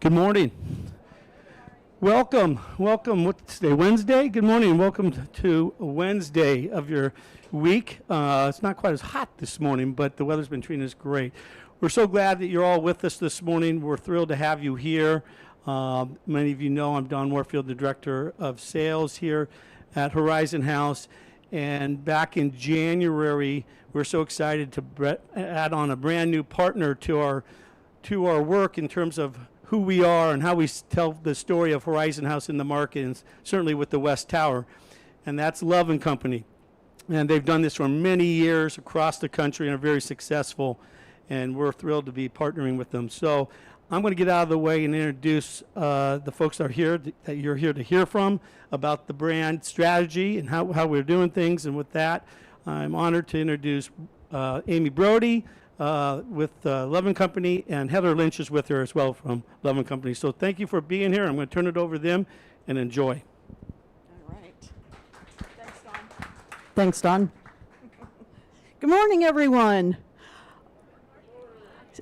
Good morning. Welcome. What's today? Wednesday? Good morning. Welcome to Wednesday of your week. It's not quite as hot this morning, but the weather's been treating us great. We're so glad that you're all with us this morning. We're thrilled to have you here. Many of you know I'm Don Warfield, the Director of Sales here at Horizon House. And back in January, we're so excited to add on a brand new partner to our work in terms of who we are and how we tell the story of Horizon House in the market, and certainly with the West Tower. And that's Love & Company. And they've done this for many years across the country and are very successful. And we're thrilled to be partnering with them. So I'm going to get out of the way and introduce the folks that are here, that you're here to hear from about the brand strategy and how we're doing things. And with that, I'm honored to introduce Amy Brody, with Love & Company, and Heather Lynch is with her as well from Love & Company. So thank you for being here. I'm going to turn it over to them and enjoy. All right. Thanks, Don. Good morning, everyone.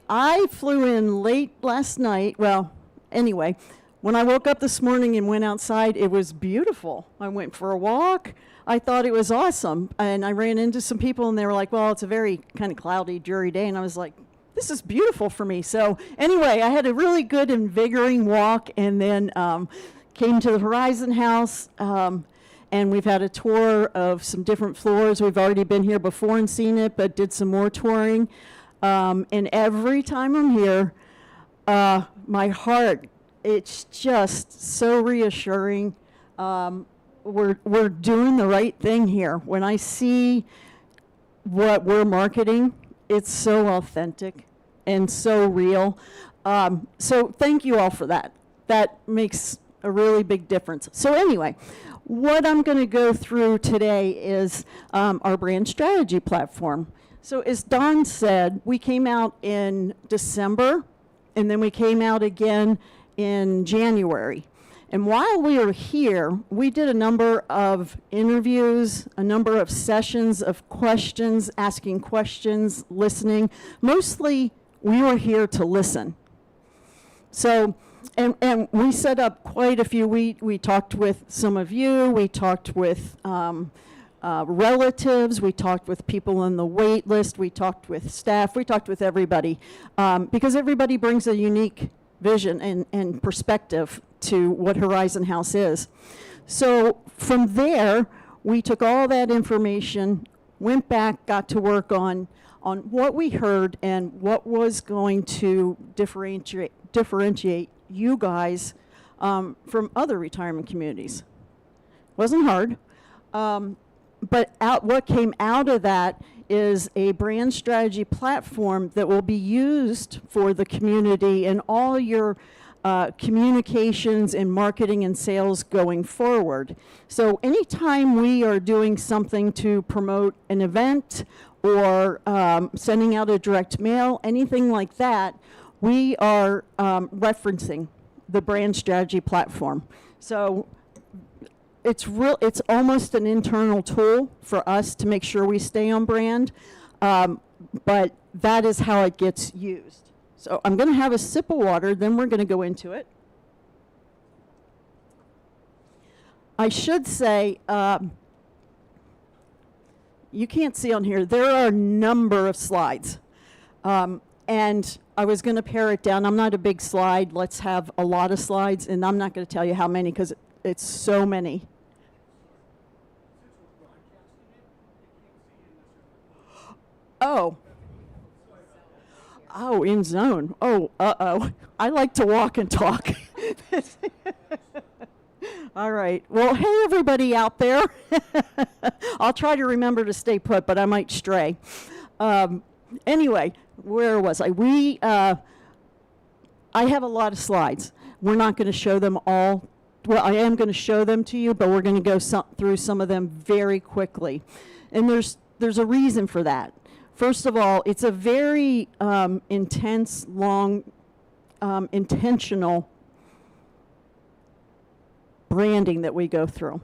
I flew in late last night. Well, anyway, when I woke up this morning and went outside, it was beautiful. I went for a walk. I thought it was awesome. And I ran into some people and they were like, well, it's a very kind of cloudy, dreary day. And I was like, this is beautiful for me. So anyway, I had a really good, invigorating walk and then came to the Horizon House. And we've had a tour of some different floors. We've already been here before and seen it, but did some more touring. And every time I'm here, my heart, it's just so reassuring. We're doing the right thing here. When I see what we're marketing, it's so authentic and so real. So thank you all for that. That makes a really big difference. So anyway, what I'm going to go through today is our brand strategy platform. So as Don said, we came out in December, and then we came out again in January. And while we were here, we did a number of interviews, a number of sessions of questions, asking questions, listening. Mostly, we were here to listen. So, and we set up quite a few. We talked with some of you. We talked with relatives. We talked with people on the wait list. We talked with staff. We talked with everybody because everybody brings a unique vision and perspective to what Horizon House is. So from there, we took all that information, went back, got to work on what we heard and what was going to differentiate you guys from other retirement communities. Wasn't hard, but what came out of that is a brand strategy platform that will be used for the community and all your communications and marketing and sales going forward. So anytime we are doing something to promote an event or sending out a direct mail, anything like that, we are referencing the brand strategy platform. So it's almost an internal tool for us to make sure we stay on brand, but that is how it gets used. So I'm going to have a sip of water, then we're going to go into it. I should say, you can't see on here, there are a number of slides. And I was going to pare it down. I'm not a big slide. Let's have a lot of slides, and I'm not going to tell you how many because it's so many. Oh, in zone. Oh, uh-oh. I like to walk and talk. All right. Well, hey, everybody out there. I'll try to remember to stay put, but I might stray. Anyway, where was I? I have a lot of slides. We're not going to show them all. Well, I am going to show them to you, but we're going to go through some of them very quickly. And there's a reason for that. First of all, it's a very intense, long, intentional branding that we go through.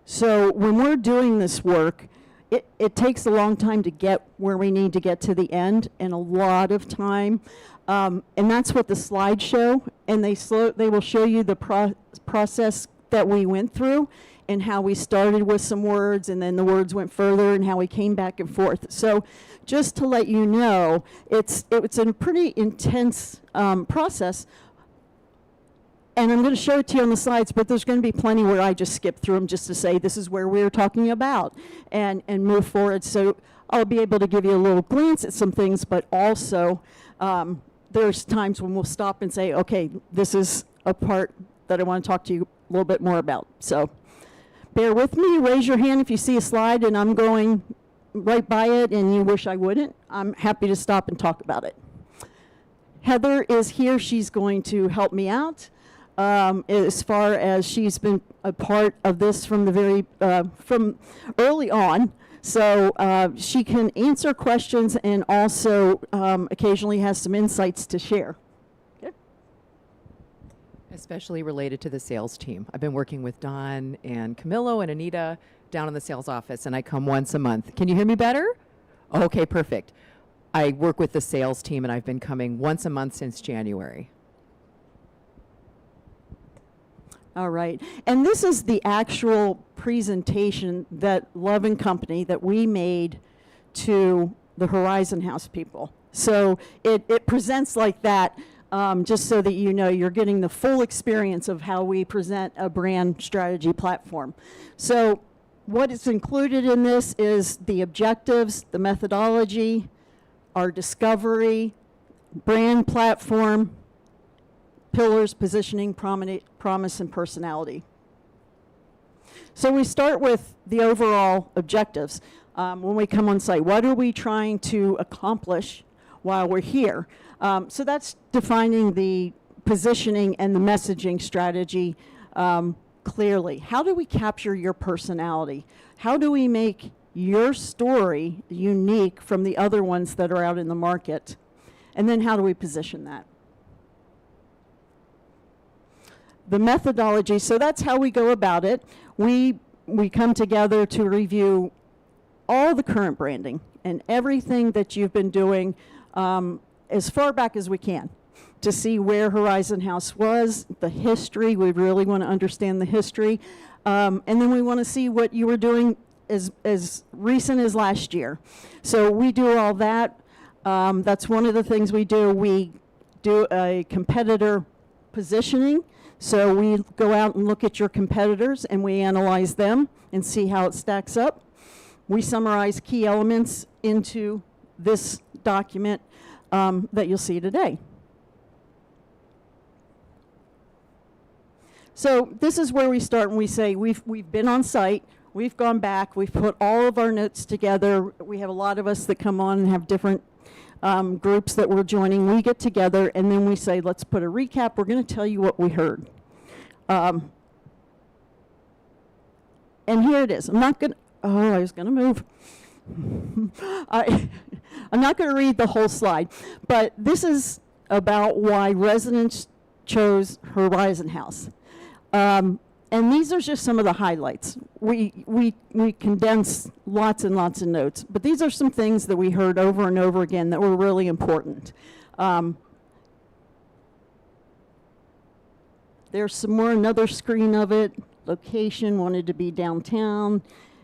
So when we're doing this work, it takes a long time to get where we need to get to the end, and a lot of time And that's what the slides show. And they will show you the process that we went through and how we started with some words and then the words went further and how we came back and forth. So just to let you know, it's a pretty intense process. And I'm going to show it to you on the slides, but there's going to be plenty where I just skip through them just to say this is where we're talking about and move forward. So I'll be able to give you a little glance at some things, but also there's times when we'll stop and say, okay, this is a part that I want to talk to you a little bit more about. So bear with me, raise your hand if you see a slide and I'm going right by it and you wish I wouldn't. I'm happy to stop and talk about it. Heather is here. She's going to help me out. As far as she's been a part of this from from early on. So she can answer questions and also occasionally has some insights to share. Okay. Especially related to the sales team. I've been working with Don and Camillo and Anita down in the sales office, and I come once a month. Can you hear me better? Okay, perfect. I work with the sales team, and I've been coming once a month since January. All right. And this is the actual presentation that Love and Company that we made to the Horizon House people. So it presents like that, just so that you know you're getting the full experience of how we present a brand strategy platform. So what is included in this is the objectives, the methodology, our discovery, brand platform, pillars, positioning, promise, and personality. So we start with the overall objectives. When we come on site, what are we trying to accomplish while we're here? So that's defining the positioning and the messaging strategy clearly. How do we capture your personality? How do we make your story unique from the other ones that are out in the market? And then how do we position that? The methodology, so that's how we go about it. We come together to review all the current branding and everything that you've been doing as far back as we can to see where Horizon House was, the history. We really want to understand the history. And then we want to see what you were doing as recent as last year. So we do all that. That's one of the things we do. We do a competitor positioning. So we go out and look at your competitors and we analyze them and see how it stacks up. We summarize key elements into this document that you'll see today. So this is where we start and we say we've been on site, we've gone back, we've put all of our notes together. We have a lot of us that come on and have different groups that we're joining. We get together and then we say, let's put a recap. We're going to tell you what we heard. And here it is. I'm not going to, oh, I was going to move. I'm not going to read the whole slide, but this is about why residents chose Horizon House. And these are just some of the highlights. We condense lots and lots of notes, but these are some things that we heard over and over again that were really important. There's some more, another screen of it, location, wanted to be downtown,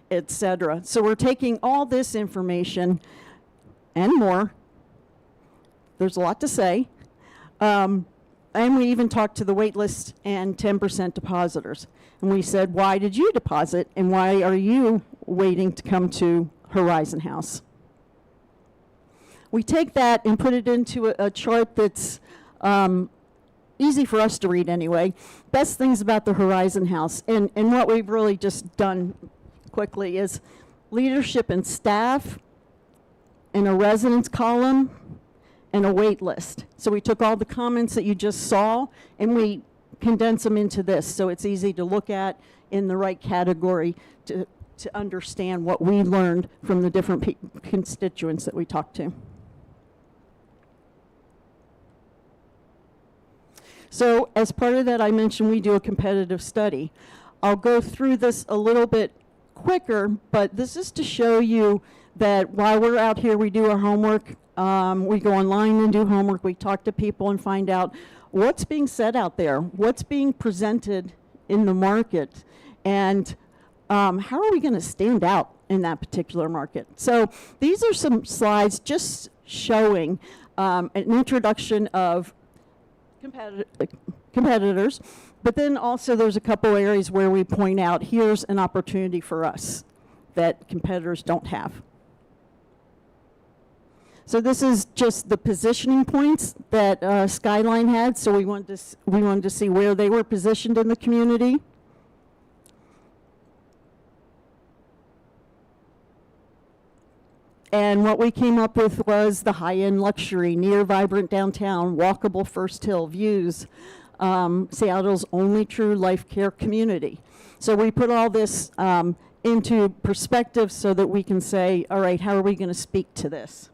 etc. So we're taking all this information and more. There's a lot to say. And we even talked to the wait list and 10% depositors. And we said, why did you deposit and why are you waiting to come to Horizon House? We take that and put it into a chart that's easy for us to read anyway. Best things about the Horizon House. And what we've really just done quickly is leadership and staff and a residence column and a wait list. So we took all the comments that you just saw and we condense them into this so it's easy to look at in the right category to understand what we learned from the different constituents that we talked to. So as part of that, I mentioned we do a competitive study. I'll go through this a little bit quicker, but this is to show you that while we're out here, we do our homework. We go online and do homework. We talk to people and find out what's being said out there, what's being presented in the market, and how are we going to stand out in that particular market. So these are some slides just showing an introduction of competitors, but then also there's a couple areas where we point out here's an opportunity for us that competitors don't have. So this is just the positioning points that Skyline had. So we wanted to see where they were positioned in the community. And what we came up with was the high-end luxury, near vibrant downtown, walkable First Hill views, Seattle's only true life care community. So we put all this into perspective so that we can say, all right, how are we going to speak to this?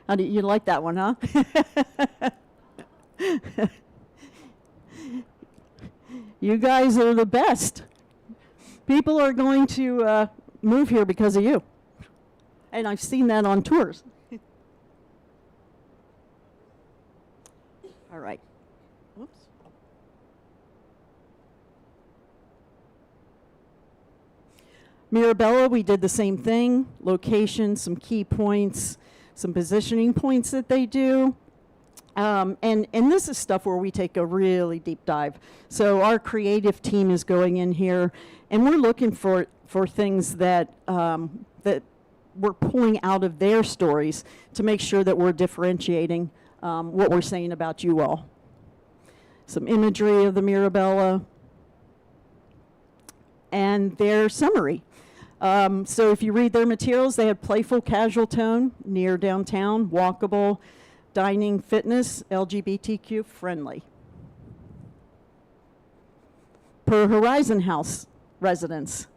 How do you like that one, huh? You guys are the best. People are going to move here because of you. And I've seen that on tours. All right. Whoops. Mirabella, we did the same thing. Location, some key points, some positioning points that they do. And this is stuff where we take a really deep dive. So our creative team is going in here, and we're looking for things that that we're pulling out of their stories to make sure that we're differentiating what we're saying about you all. Some imagery of the Mirabella and their summary. So if you read their materials, they have playful, casual tone, near downtown, walkable, dining, fitness, LGBTQ friendly. Per Horizon House residents.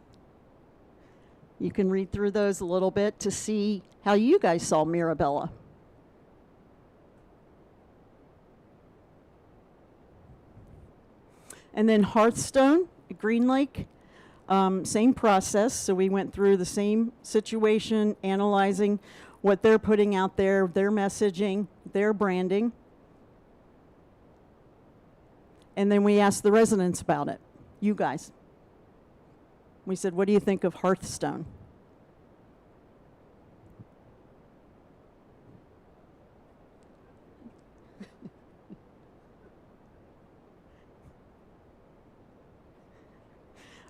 You can read through those a little bit to see how you guys saw Mirabella. And then Hearthstone, Green Lake, same process. So we went through the same situation, analyzing what they're putting out there, their messaging, their branding. And then we asked the residents about it, you guys. We said, what do you think of Hearthstone?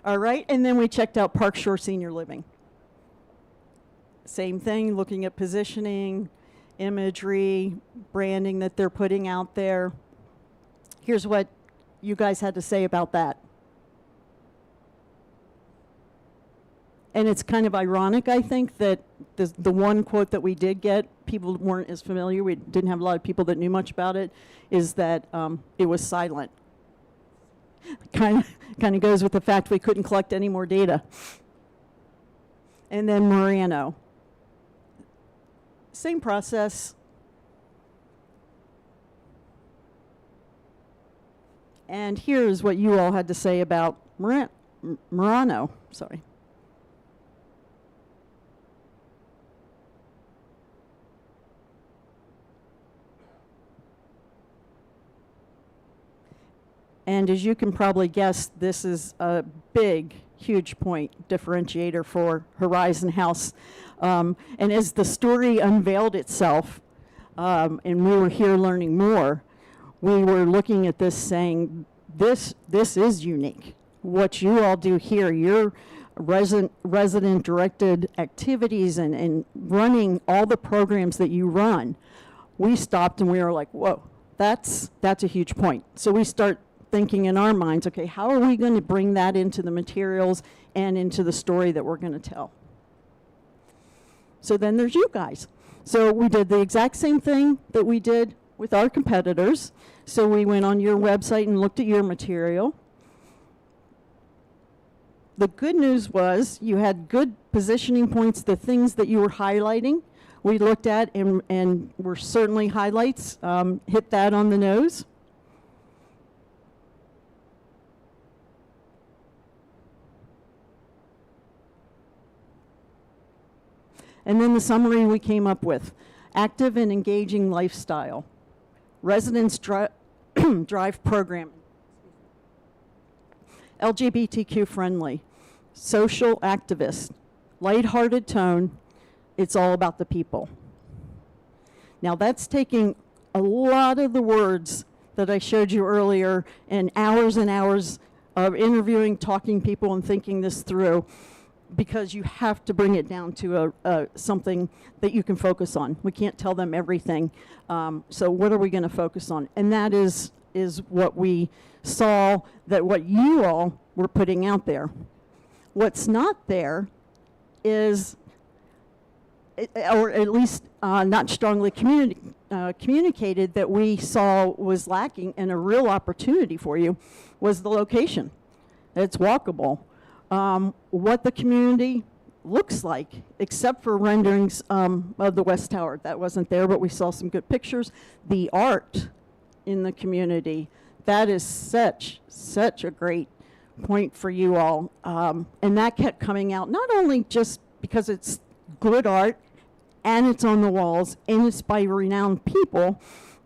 All right, and then we checked out Park Shore Senior Living. Same thing, looking at positioning, imagery, branding that they're putting out there. Here's what you guys had to say about that. And it's kind of ironic, I think, that the one quote that we did get, people weren't as familiar, we didn't have a lot of people that knew much about it, is that it was silent. Kind of goes with the fact we couldn't collect any more data. And then Morano. Same process. And here's what you all had to say about Morano. Sorry. And as you can probably guess, this is a big, huge point differentiator for Horizon House. And as the story unveiled itself, and we were here learning more, we were looking at this saying, this is unique. What you all do here, your resident-directed activities and running all the programs that you run, we stopped and we were like, whoa, that's a huge point. So we start thinking in our minds, okay, how are we going to bring that into the materials and into the story that we're going to tell? So then there's you guys. So we did the exact same thing that we did with our competitors. So we went on your website and looked at your material. The good news was you had good positioning points, the things that you were highlighting. We looked at and were certainly highlights, hit that on the nose. And then the summary we came up with: active and engaging lifestyle, residents drive program, LGBTQ friendly, social activist, lighthearted tone, it's all about the people. Now that's taking a lot of the words that I showed you earlier and hours of interviewing, talking people and thinking this through, because you have to bring it down to something that you can focus on. We can't tell them everything. So what are we going to focus on? And that is what we saw, that what you all were putting out there. What's not there is, or at least not strongly communicated, that we saw was lacking and a real opportunity for you, was the location. It's walkable. What the community looks like, except for renderings of the West Tower. That wasn't there, but we saw some good pictures. The art in the community, that is such a great point for you all. And that kept coming out, not only just because it's good art and it's on the walls and it's by renowned people,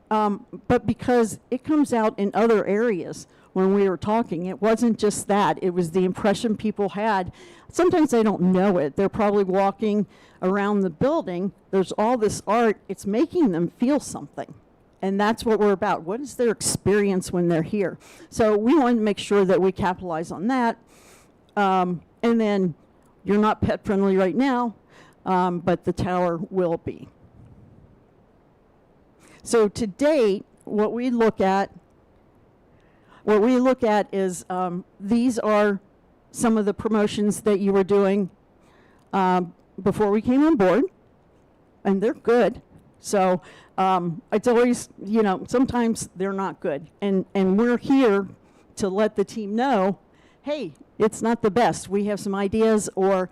but because it comes out in other areas. When we were talking, it wasn't just that, it was the impression people had. Sometimes they don't know it. They're probably walking around the building, there's all this art, it's making them feel something. And that's what we're about. What is their experience when they're here? So we wanted to make sure that we capitalize on that. And then, you're not pet friendly right now, but the tower will be. So to date, what we look at is these are some of the promotions that you were doing before we came on board, and they're good. So it's always, sometimes they're not good. And we're here to let the team know, hey, it's not the best. We have some ideas, or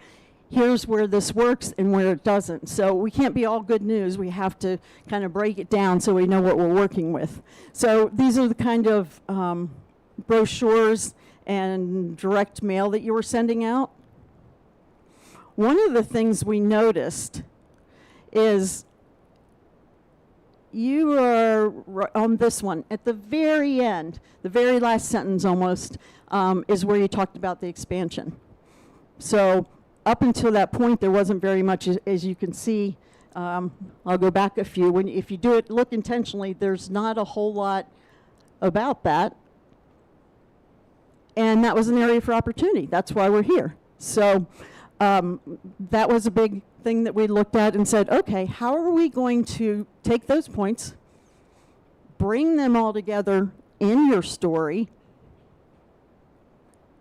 here's where this works and where it doesn't. So we can't be all good news. We have to kind of break it down so we know what we're working with. So these are the kind of brochures and direct mail that you were sending out. One of the things we noticed is you are on this one at the very end, the very last sentence almost, is where you talked about the expansion. So up until that point, there wasn't very much, as you can see. I'll go back a few. If you do it, look intentionally, there's not a whole lot about that. And that was an area for opportunity. That's why we're here. So that was a big thing that we looked at and said, okay, how are we going to take those points, bring them all together in your story,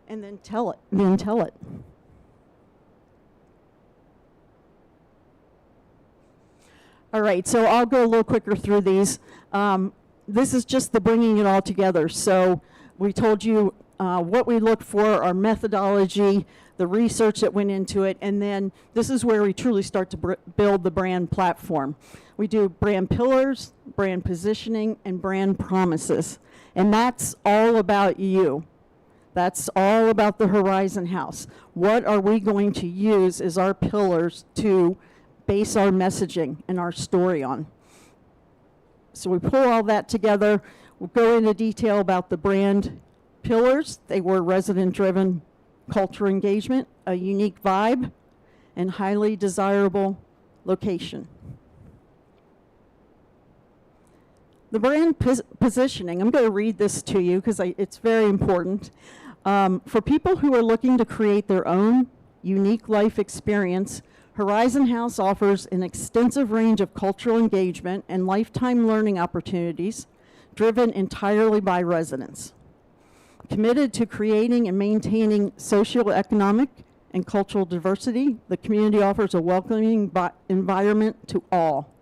and then tell it. All right, so I'll go a little quicker through these. This is just the bringing it all together. So we told you what we look for, our methodology, the research that went into it, and then this is where we truly start to build the brand platform. We do brand pillars, brand positioning, and brand promises. And that's all about you. That's all about the Horizon House. What are we going to use as our pillars to base our messaging and our story on? So we pull all that together. We'll go into detail about the brand pillars. They were resident-driven culture engagement, a unique vibe, and highly desirable location. The brand positioning, I'm going to read this to you because it's very important. For people who are looking to create their own unique life experience, Horizon House offers an extensive range of cultural engagement and lifetime learning opportunities driven entirely by residents. Committed to creating and maintaining socioeconomic and cultural diversity, the community offers a welcoming environment to all.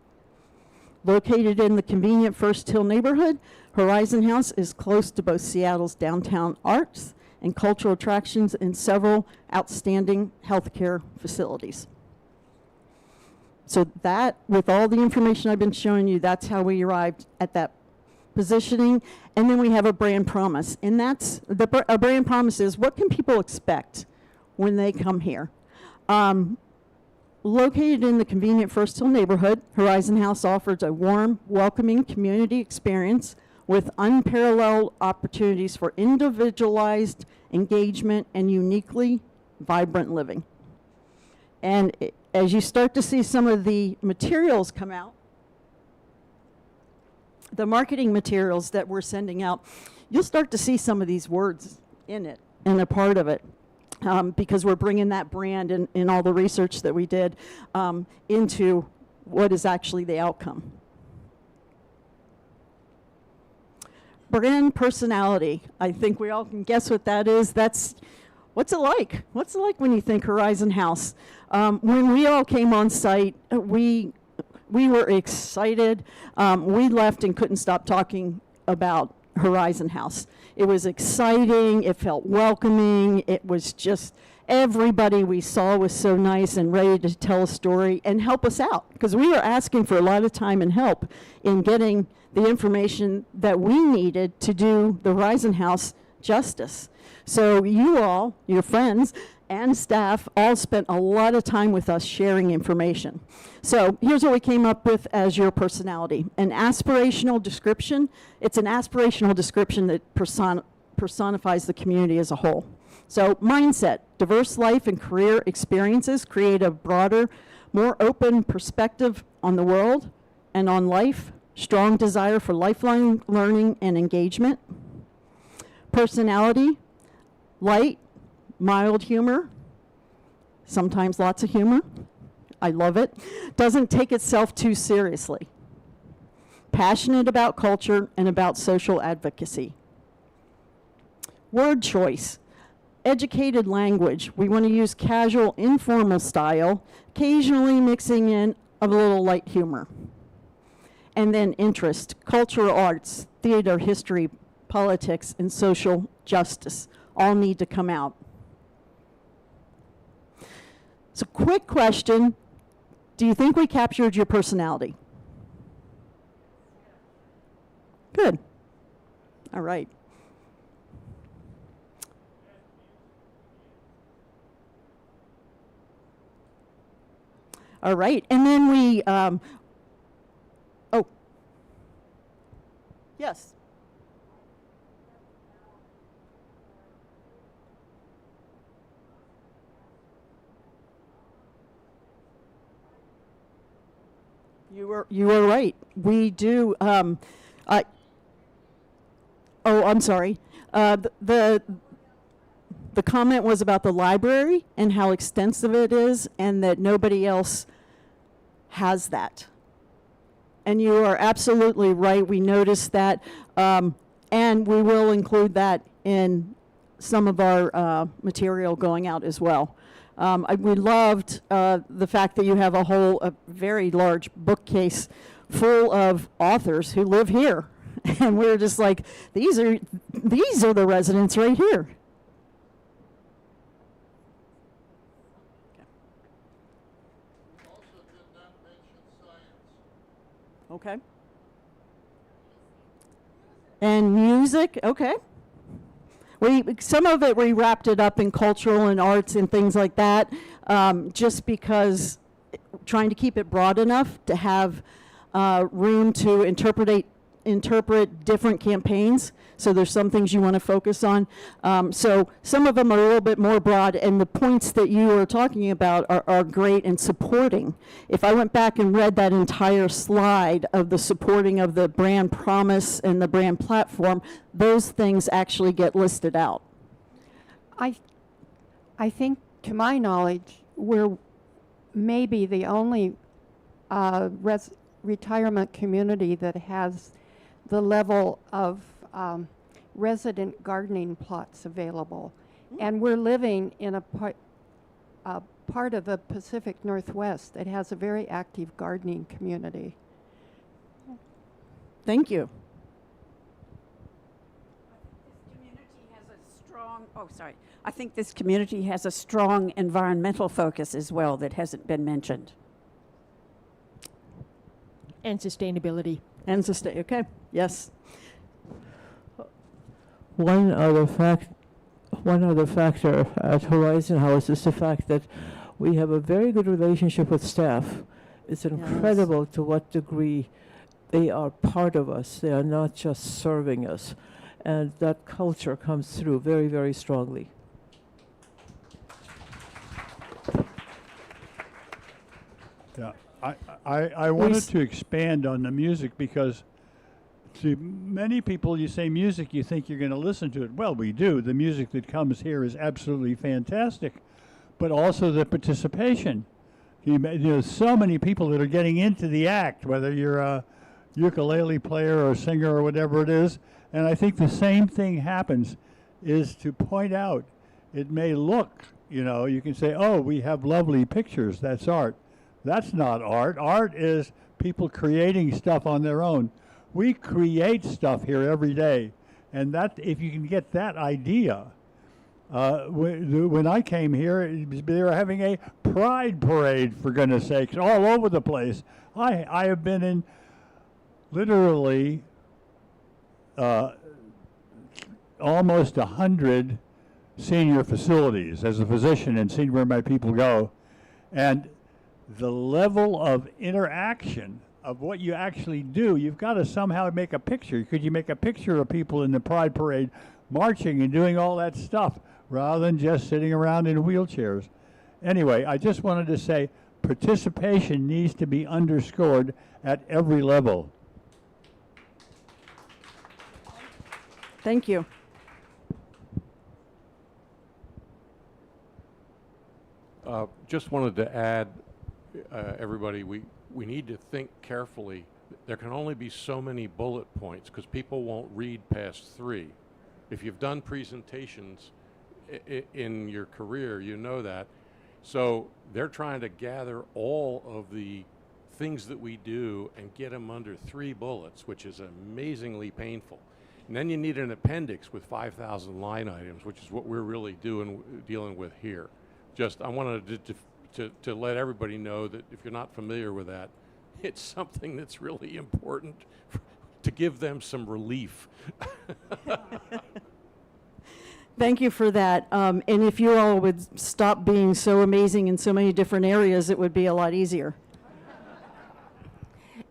Located in the convenient First Hill neighborhood, Horizon House is close to both Seattle's downtown arts and cultural attractions and several outstanding healthcare facilities. So that, with all the information I've been showing you, that's how we arrived at that positioning. And then we have a brand promise. And that's, a brand promise is, what can people expect when they come here? Located in the convenient First Hill neighborhood, Horizon House offers a warm, welcoming community experience with unparalleled opportunities for individualized engagement and uniquely vibrant living. And as you start to see some of the materials come out, the marketing materials that we're sending out, you'll start to see some of these words in it and a part of it. Because we're bringing that brand and in all the research that we did into what is actually the outcome. Brand personality. I think we all can guess what that is. That's, what's it like? What's it like when you think Horizon House? When we all came on site, we were excited. We left and couldn't stop talking about Horizon House. It was exciting, it felt welcoming, it was just, everybody we saw was so nice and ready to tell a story and help us out, because we were asking for a lot of time and help in getting the information that we needed to do the Horizon House justice. So you all, your friends and staff, all spent a lot of time with us sharing information. So here's what we came up with as your personality. An aspirational description. It's an aspirational description that personifies the community as a whole. So mindset, diverse life and career experiences create a broader, more open perspective on the world and on life. Strong desire for lifelong learning and engagement. Personality, light, mild humor, sometimes lots of humor. I love it. Doesn't take itself too seriously. Passionate about culture and about social advocacy. Word choice. Educated language. We want to use casual, informal style, occasionally mixing in a little light humor. And then interest. Cultural arts, theater, history, politics, and social justice all need to come out. So quick question, do you think we captured your personality? Good. All right. All right, and then we, oh, yes. You were right. We do. Oh, I'm sorry. The comment was about the library and how extensive it is, and that nobody else has that. And you are absolutely right. We noticed that, and we will include that in some of our material going out as well. We loved the fact that you have a very large bookcase full of authors who live here. And we were just like, these are the residents right here. We also did not mention science. Okay. And music, okay. Some of it we wrapped it up in cultural and arts and things like that, just because trying to keep it broad enough to have room to interpret different campaigns. So there's some things you want to focus on. So some of them are a little bit more broad, and the points that you were talking about are great and supporting. If I went back and read that entire slide of the supporting of the brand promise and the brand platform, those things actually get listed out. I think, to my knowledge, we're maybe the only retirement community that has the level of resident gardening plots available. And we're living in a part of the Pacific Northwest that has a very active gardening community. Thank you. I think this community has a strong environmental focus as well that hasn't been mentioned. And sustainability. And okay, yes. One other factor at Horizon House is the fact that We have a very good relationship with staff. It's incredible to what degree they are part of us. They are not just serving us. And that culture comes through very, very strongly. Yeah, I wanted to expand on the music because to many people, you say music, you think you're going to listen to it. Well, we do. The music that comes here is absolutely fantastic, but also the participation. There's so many people that are getting into the act, whether you're a ukulele player or singer or whatever it is. And I think the same thing happens, is to point out, it may look, you can say, oh, we have lovely pictures, that's art. That's not art. Art is people creating stuff on their own. We create stuff here every day. And that, if you can get that idea, when I came here, they were having a pride parade, for goodness sakes, all over the place. I have been in literally almost 100 senior facilities as a physician and seen where my people go. And the level of interaction of what you actually do, you've got to somehow make a picture. Could you make a picture of people in the pride parade marching and doing all that stuff rather than just sitting around in wheelchairs? Anyway, I just wanted to say participation needs to be underscored at every level. Thank you. Just wanted to add, everybody, we need to think carefully. There can only be so many bullet points because people won't read past 3. If you've done presentations in your career, you know that. So they're trying to gather all of the things that we do and get them under 3 bullets, which is amazingly painful. And then you need an appendix with 5,000 line items, which is what we're really dealing with here. Just, I wanted to let everybody know that if you're not familiar with that, it's something that's really important to give them some relief. Thank you for that. And if you all would stop being so amazing in so many different areas, it would be a lot easier.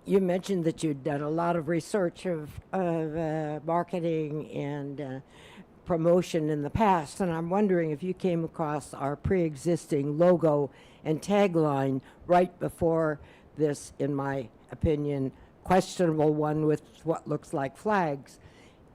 You mentioned that you'd done a lot of research of marketing and promotion in the past, and I'm wondering if you came across our pre-existing logo and tagline right before this, in my opinion, questionable one with what looks like flags.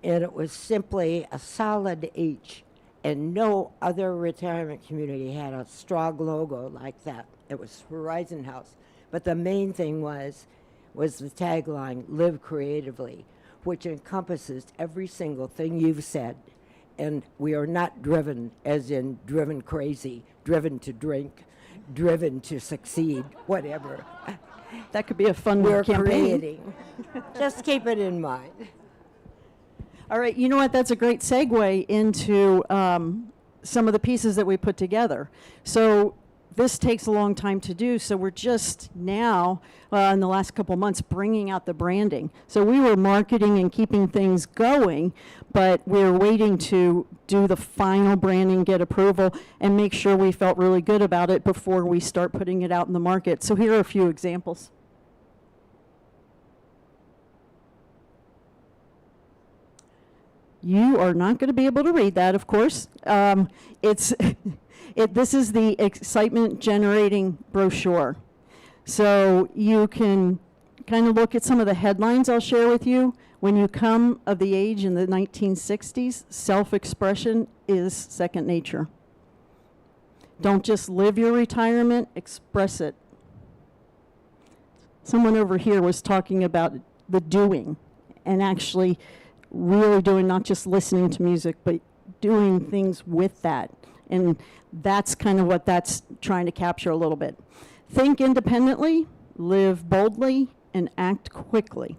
And it was simply a solid H, and no other retirement community had a strong logo like that. It was Horizon House. But the main thing was the tagline, live creatively, which encompasses every single thing you've said. And we are not driven, as in driven crazy, driven to drink, driven to succeed, whatever. That could be a fun We're campaign. creating. Just keep it in mind. All right, you know what? That's a great segue into some of the pieces that we put together. So this takes a long time to do, so we're just now, in the last couple months, bringing out the branding. So we were marketing and keeping things going, but we're waiting to do the final branding, get approval, and make sure we felt really good about it before we start putting it out in the market. So here are a few examples. You are not going to be able to read that, of course. This is the excitement generating brochure. So you can kind of look at some of the headlines I'll share with you. When you come of the age in the 1960s, self-expression is second nature. Don't just live your retirement, express it. Someone over here was talking about the doing, and actually really doing, not just listening to music, but doing things with that. And that's kind of what that's trying to capture a little bit. Think independently, live boldly, and act quickly.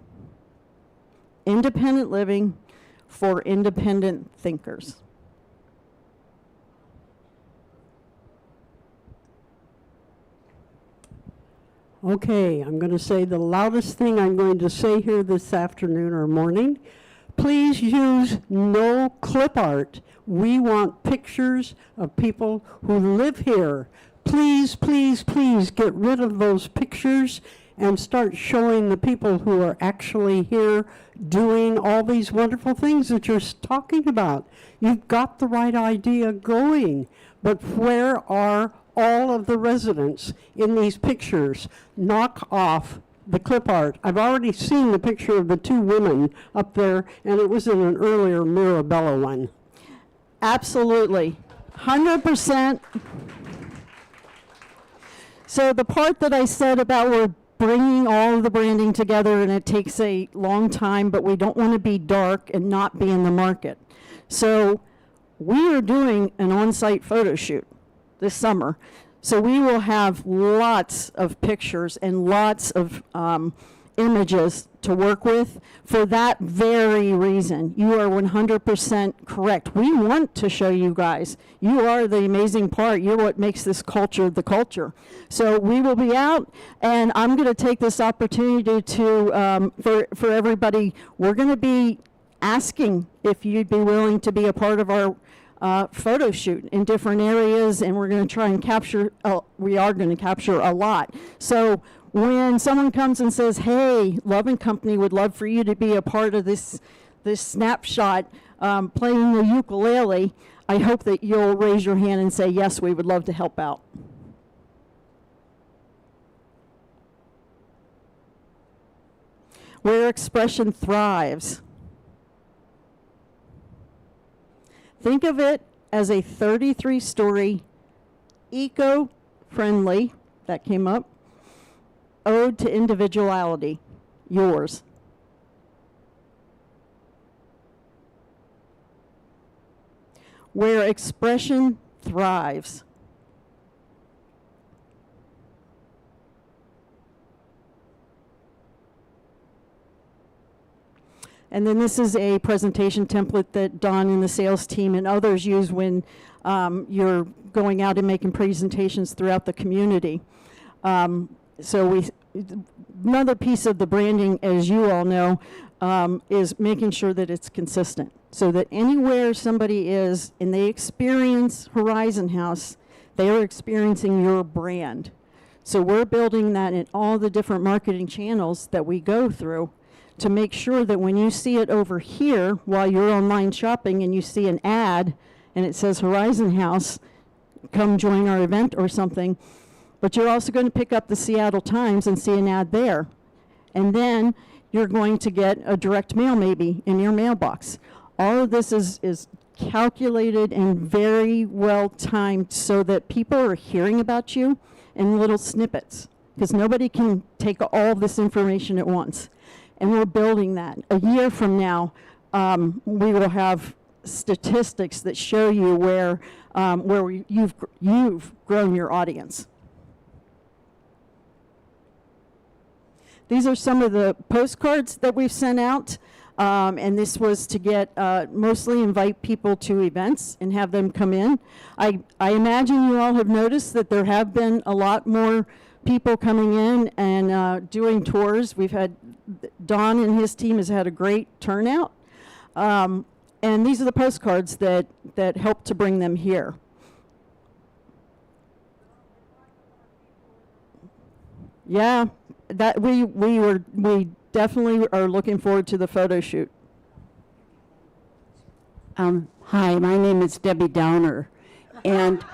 Independent living for independent thinkers. Okay, I'm going to say the loudest thing I'm going to say here this afternoon or morning. Please use no clip art. We want pictures of people who live here. please, please, please get rid of those pictures and start showing the people who are actually here doing all these wonderful things that you're talking about. You've got the right idea going, but where are all of the residents in these pictures? Knock off the clip art. I've already seen the picture of the two women up there, and it was in an earlier Mirabella one. Absolutely. 100%. So the part that I said about we're bringing all of the branding together and it takes a long time, but we don't want to be dark and not be in the market. So we are doing an on-site photo shoot this summer. So we will have lots of pictures and lots of images to work with for that very reason. You are 100% correct. We want to show you guys. You are the amazing part. You're what makes this culture the culture. So we will be out, and I'm going to take this opportunity to, for everybody, we're going to be asking if you'd be willing to be a part of our photo shoot in different areas, and we're going to try and capture, we are going to capture a lot. So when someone comes and says, hey, Love and Company would love for you to be a part of this snapshot playing the ukulele, I hope that you'll raise your hand and say, yes, we would love to help out. Where expression thrives. Think of it as a 33-story, eco-friendly, that came up, ode to individuality, yours. Where expression thrives. And then this is a presentation template that Don and the sales team and others use when you're going out and making presentations throughout the community. So another piece of the branding, as you all know, is making sure that it's consistent. So that anywhere somebody is and they experience Horizon House, they are experiencing your brand. So we're building that in all the different marketing channels that we go through to make sure that when you see it over here while you're online shopping and you see an ad and it says Horizon House, come join our event or something, but you're also going to pick up the Seattle Times and see an ad there. And then you're going to get a direct mail maybe in your mailbox. All of this is calculated and very well timed so that people are hearing about you in little snippets, because nobody can take all of this information at once. And we're building that. A year from now, we will have statistics that show you where you've grown your audience. These are some of the postcards that we've sent out, and this was to get mostly invite people to events and have them come in. I imagine you all have noticed that there have been a lot more people coming in and doing tours. We've had, Don and his team has had a great turnout. And these are the postcards that help to bring them here. Yeah, that we definitely are looking forward to the photo shoot. Hi, my name is Debbie Downer, and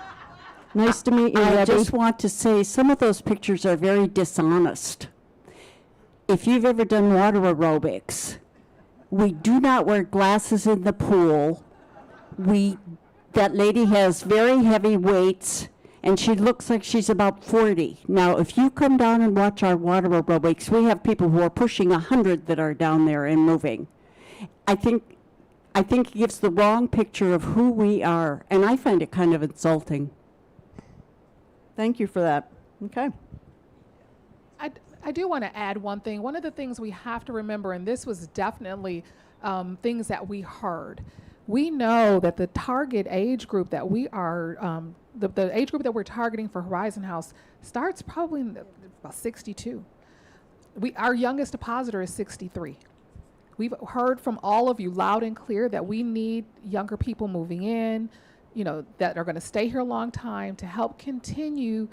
Nice to meet you, I Debbie. just want to say some of those pictures are very dishonest. If you've ever done water aerobics, we do not wear glasses in the pool. That lady has very heavy weights, and she looks like she's about 40. Now, if you come down and watch our water aerobics, we have people who are pushing 100 that are down there and moving. I think it gives the wrong picture of who we are, and I find it kind of insulting. Thank you for that. Okay. I do want to add one thing. One of the things we have to remember, and this was definitely things that we heard. We know that the target age group that we are, the age group that we're targeting for Horizon House starts probably in about 62. Our youngest depositor is 63. We've heard from all of you loud and clear that we need younger people moving in that are going to stay here a long time to help continue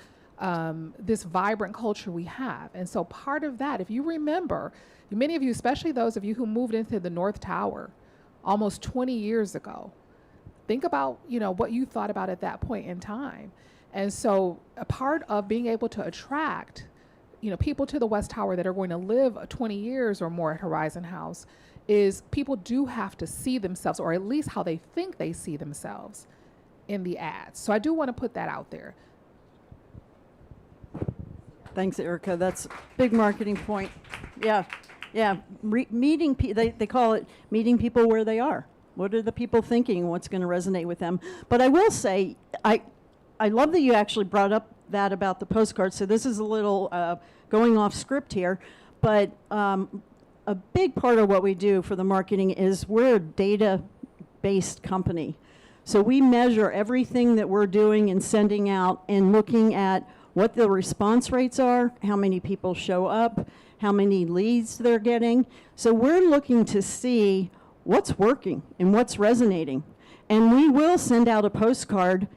this vibrant culture we have. And so part of that, if you remember, many of you, especially those of you who moved into the North Tower almost 20 years ago, think about, what you thought about at that point in time. And so a part of being able to attract, people to the West Tower that are going to live 20 years or more at Horizon House is people do have to see themselves, or at least how they think they see themselves in the ads. So I do want to put that out there. Thanks, Erica. That's a big marketing point. Yeah, yeah. Meeting they call it meeting people where they are. What are the people thinking? What's going to resonate with them? But I will say, I love that you actually brought up that about the postcards. So this is a little going off script here, but a big part of what we do for the marketing is we're a data-based company. So we measure everything that we're doing and sending out and looking at what the response rates are, how many people show up, how many leads they're getting. So we're looking to see what's working and what's resonating. And we will send out a postcard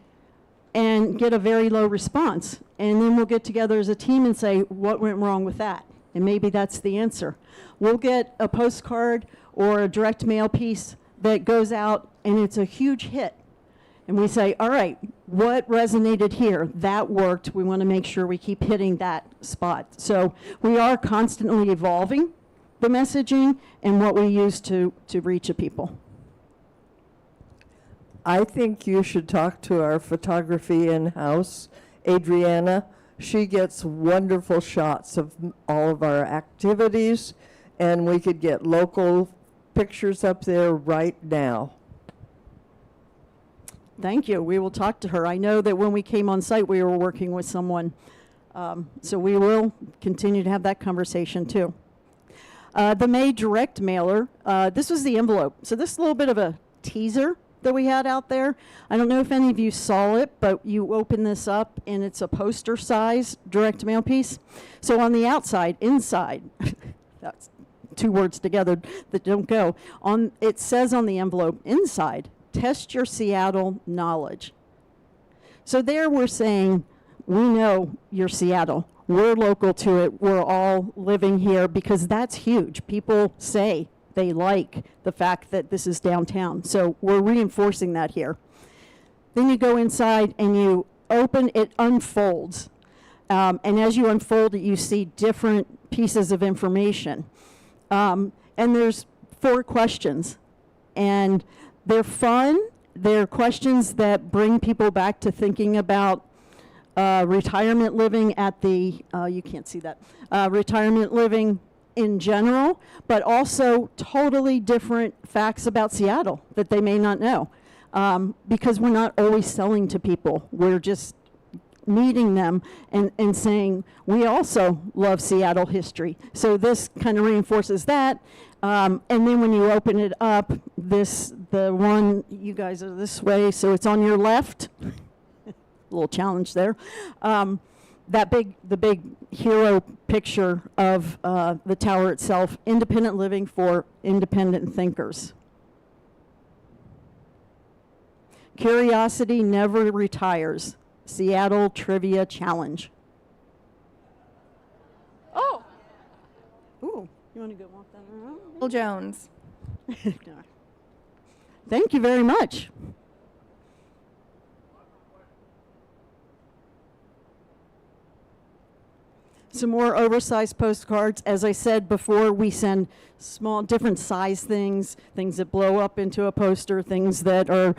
and get a very low response. And then we'll get together as a team and say, what went wrong with that? And maybe that's the answer. We'll get a postcard or a direct mail piece that goes out and it's a huge hit. And we say, all right, what resonated here? That worked. We want to make sure we keep hitting that spot. So we are constantly evolving the messaging and what we use to reach a people. I think you should talk to our photography in-house, Adriana. She gets wonderful shots of all of our activities, and we could get local pictures up there right now. Thank you. We will talk to her. I know that when we came on site, we were working with someone. So we will continue to have that conversation too. The May direct mailer, this was the envelope. So this is a little bit of a teaser that we had out there. I don't know if any of you saw it, but you open this up and it's a poster size direct mail piece. So on the outside, inside, that's two words together that don't go, it says on the envelope, inside, test your Seattle knowledge. So there we're saying, we know you're Seattle. We're local to it. We're all living here because that's huge. People say they like the fact that this is downtown. So we're reinforcing that here. Then you go inside and you open, it unfolds. And as you unfold it, you see different pieces of information. And there's 4 questions. And they're fun. They're questions that bring people back to thinking about retirement living at the, you can't see that, retirement living in general, but also totally different facts about Seattle that they may not know. Because we're not always selling to people. We're just meeting them and saying, we also love Seattle history. So this kind of reinforces that. And then when you open it up, the one, you guys are this way, so it's on your left. A little challenge there. The big hero picture of the tower itself, independent living for independent thinkers. Curiosity never retires. Seattle Trivia Challenge. Oh! Ooh, you want to go walk that around? Bill Jones. Thank you very much. Some more oversized postcards. As I said before, we send small, different size things that blow up into a poster, things that are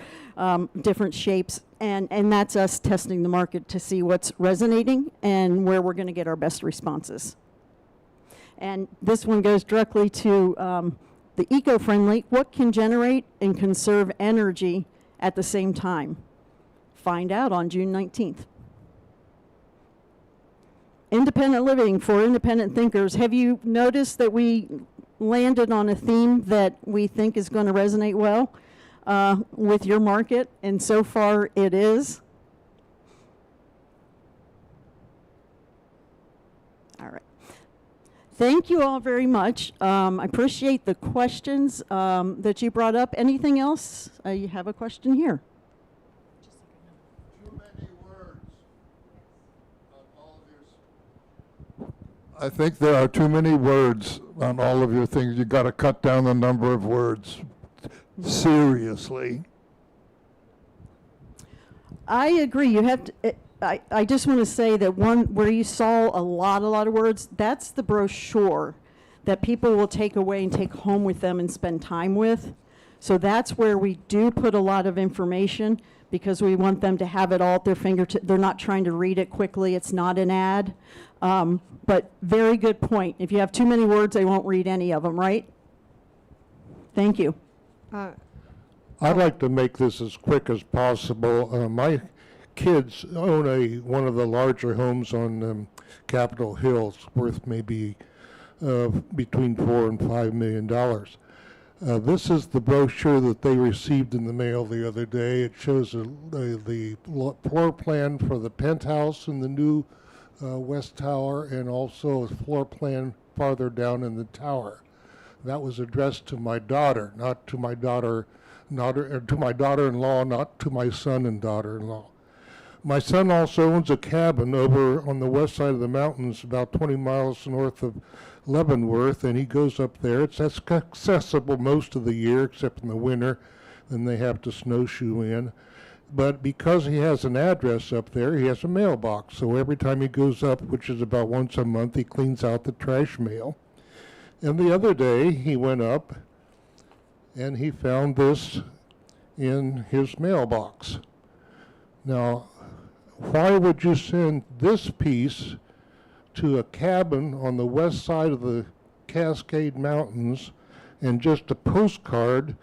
different shapes. And that's us testing the market to see what's resonating and where we're going to get our best responses. And this one goes directly to the eco-friendly. What can generate and conserve energy at the same time? Find out on June 19th. Independent living for independent thinkers. Have you noticed that we landed on a theme that we think is going to resonate well with your market? And so far it is. All right. Thank you all very much. I appreciate the questions that you brought up. Anything else? You have a question here. I think there are too many words on all of your things. You got to cut down the number of words. Seriously. I agree. You have to. I just want to say that one where you saw a lot of words, that's the brochure that people will take away and take home with them and spend time with. So that's where we do put a lot of information because we want them to have it all at their fingertips. They're not trying to read it quickly. It's not an ad. But very good point. If you have too many words, they won't read any of them, right? Thank you. I'd like to make this as quick as possible. My kids own one of the larger homes on Capitol Hill. It's worth maybe between $4 and $5 million. This is the brochure that they received in the mail the other day. It shows the floor plan for the penthouse in the new West Tower, and also a floor plan farther down in the tower. That was addressed to my daughter, not to my daughter. To my daughter-in-law, not to my son and daughter-in-law. My son also owns a cabin over on the west side of the mountains, about 20 miles north of Leavenworth, and he goes up there. It's accessible most of the year, except in the winter, then they have to snowshoe in. But because he has an address up there, he has a mailbox. So every time he goes up, which is about once a month, he cleans out the trash mail. And the other day, he went up and he found this in his mailbox. Now, why would you send this piece to a cabin on the west side of the Cascade Mountains and just a postcard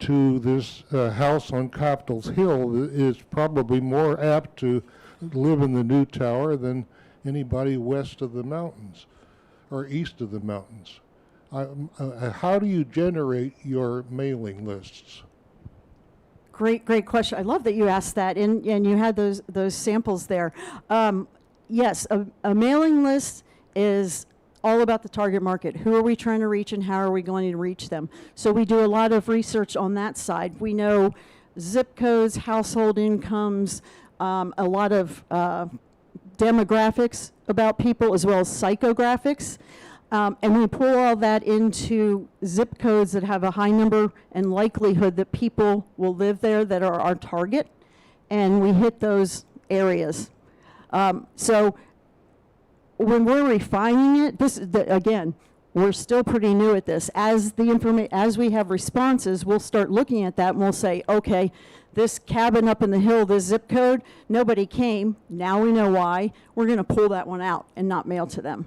to this house on Capitol Hill is probably more apt to live in the new tower than anybody west of the mountains or east of the mountains? How do you generate your mailing lists? Great question. I love that you asked that, and you had those samples there. Yes, a mailing list is all about the target market. Who are we trying to reach and how are we going to reach them? So we do a lot of research on that side. We know zip codes, household incomes, a lot of demographics about people as well as psychographics. And we pull all that into zip codes that have a high number and likelihood that people will live there that are our target, and we hit those areas. So when we're refining it, again, we're still pretty new at this. As we have responses, we'll start looking at that and we'll say, okay, this cabin up in the hill, this zip code, nobody came. Now we know why. We're going to pull that one out and not mail to them.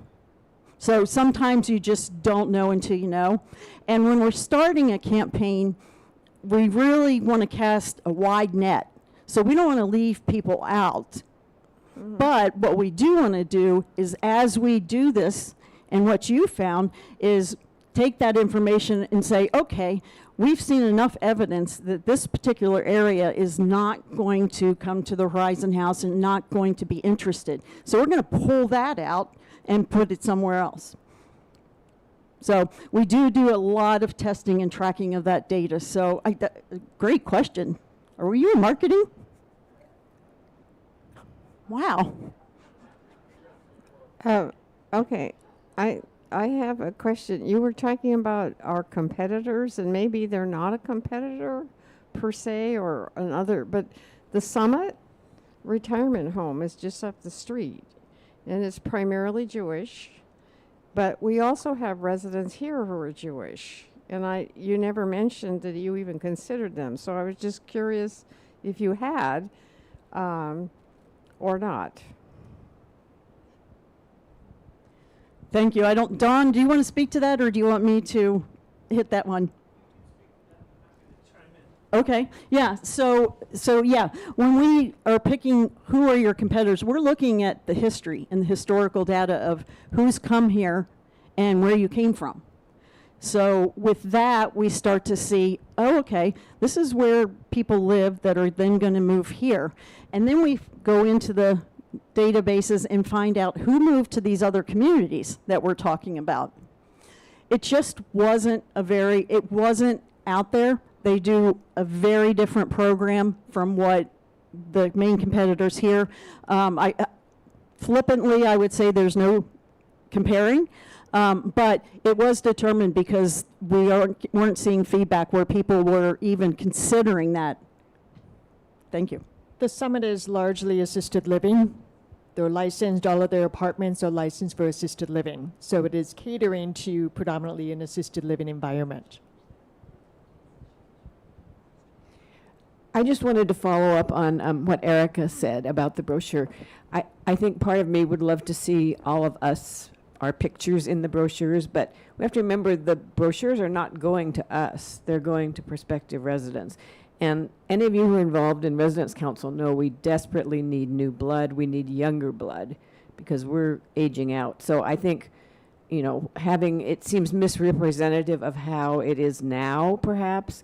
So sometimes you just don't know until you know. And when we're starting a campaign, we really want to cast a wide net. So we don't want to leave people out. Mm-hmm. But what we do want to do is, as we do this, and what you found is take that information and say, okay, we've seen enough evidence that this particular area is not going to come to the Horizon House and not going to be interested. So we're going to pull that out and put it somewhere else. So we do a lot of testing and tracking of that data. So great question. Are you in marketing? Wow. Okay. I have a question. You were talking about our competitors, and maybe they're not a competitor per se or another, but the Summit retirement home is just up the street, and it's primarily Jewish, but we also have residents here who are Jewish, and you never mentioned that you even considered them, so I was just curious if you had or not. Thank you. Dawn, do you want to speak to that, or do you want me to hit that one? Okay. Yeah. So yeah, when we are picking who are your competitors, we're looking at the history and the historical data of who's come here and where you came from. So with that, we start to see, oh, okay, this is where people live that are then going to move here. And then we go into the databases and find out who moved to these other communities that we're talking about. It just wasn't it wasn't out there. They do a very different program from what the main competitors here. Flippantly, I would say there's no comparing. But it was determined because we weren't seeing feedback where people were even considering that. Thank you. The summit is largely assisted living. They're licensed, all of their apartments are licensed for assisted living. So it is catering to predominantly an assisted living environment. I just wanted to follow up on what Erica said about the brochure. I think part of me would love to see all of us, our pictures in the brochures, but we have to remember the brochures are not going to us. They're going to prospective residents. And any of you who are involved in Residents Council know we desperately need new blood. We need younger blood because we're aging out. So I think, you know, it seems misrepresentative of how it is now, perhaps,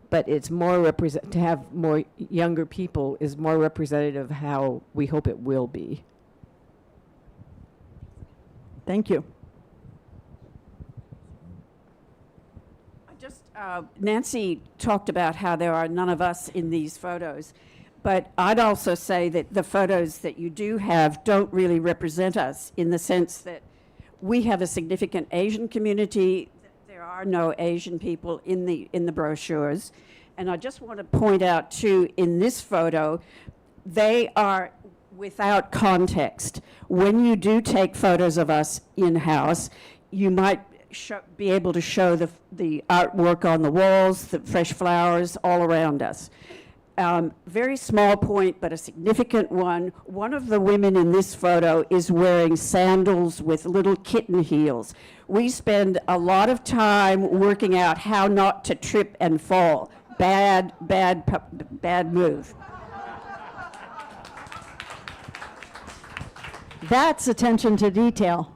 but it's more to have more younger people is more representative of how we hope it will be. Thank you. Nancy talked about how there are none of us in these photos, but I'd also say that the photos that you do have don't really represent us in the sense that we have a significant Asian community. There are no Asian people in the brochures. And I just want to point out too, in this photo, they are without context. When you do take photos of us in-house, you might be able to show the artwork on the walls, the fresh flowers all around us. Very small point, but a significant one. One of the women in this photo is wearing sandals with little kitten heels. We spend a lot of time working out how not to trip and fall. Bad move. That's attention to detail.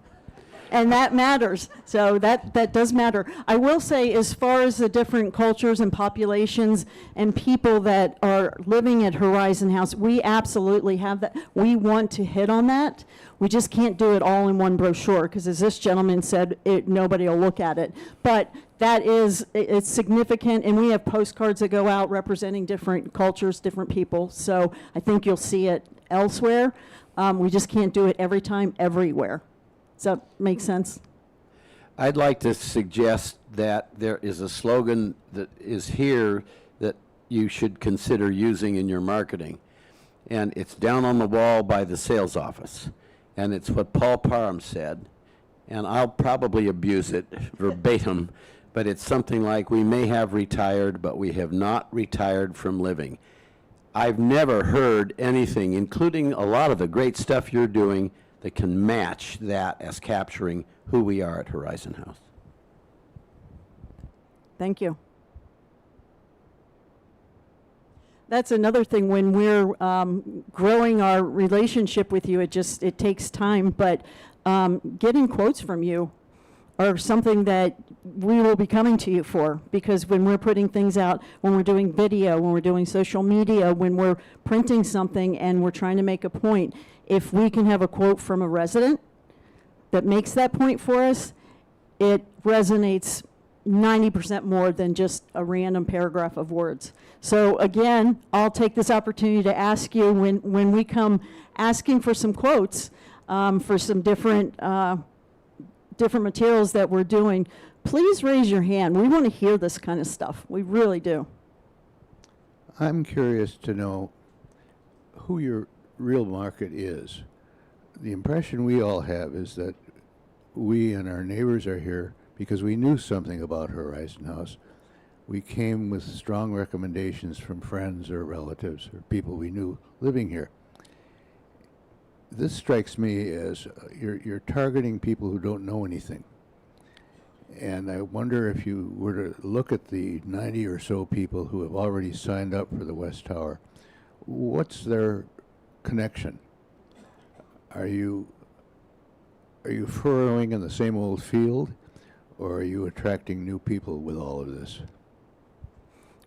And that matters. So that does matter. I will say, as far as the different cultures and populations and people that are living at Horizon House, we absolutely have that. We want to hit on that. We just can't do it all in one brochure because, as this gentleman said, nobody will look at it. But it's significant, and we have postcards that go out representing different cultures, different people. So I think you'll see it elsewhere. We just can't do it every time, everywhere. Does that make sense? I'd like to suggest that there is a slogan that is here that you should consider using in your marketing. And it's down on the wall by the sales office. And it's what Paul Parham said. And I'll probably abuse it verbatim, but it's something like, we may have retired, but we have not retired from living. I've never heard anything, including a lot of the great stuff you're doing, that can match that as capturing who we are at Horizon House. Thank you. That's another thing when we're growing our relationship with you, it takes time, but getting quotes from you are something that we will be coming to you for, because when we're putting things out, when we're doing video, when we're doing social media, when we're printing something and we're trying to make a point, if we can have a quote from a resident that makes that point for us, it resonates 90% more than just a random paragraph of words. So again, I'll take this opportunity to ask you, when we come asking for some quotes for some different materials that we're doing, please raise your hand. We want to hear this kind of stuff. We really do. I'm curious to know who your real market is. The impression we all have is that we and our neighbors are here because we knew something about Horizon House. We came with strong recommendations from friends or relatives or people we knew living here. This strikes me as you're targeting people who don't know anything. And I wonder if you were to look at the 90 or so people who have already signed up for the West Tower, what's their connection? Are you furrowing in the same old field, or are you attracting new people with all of this?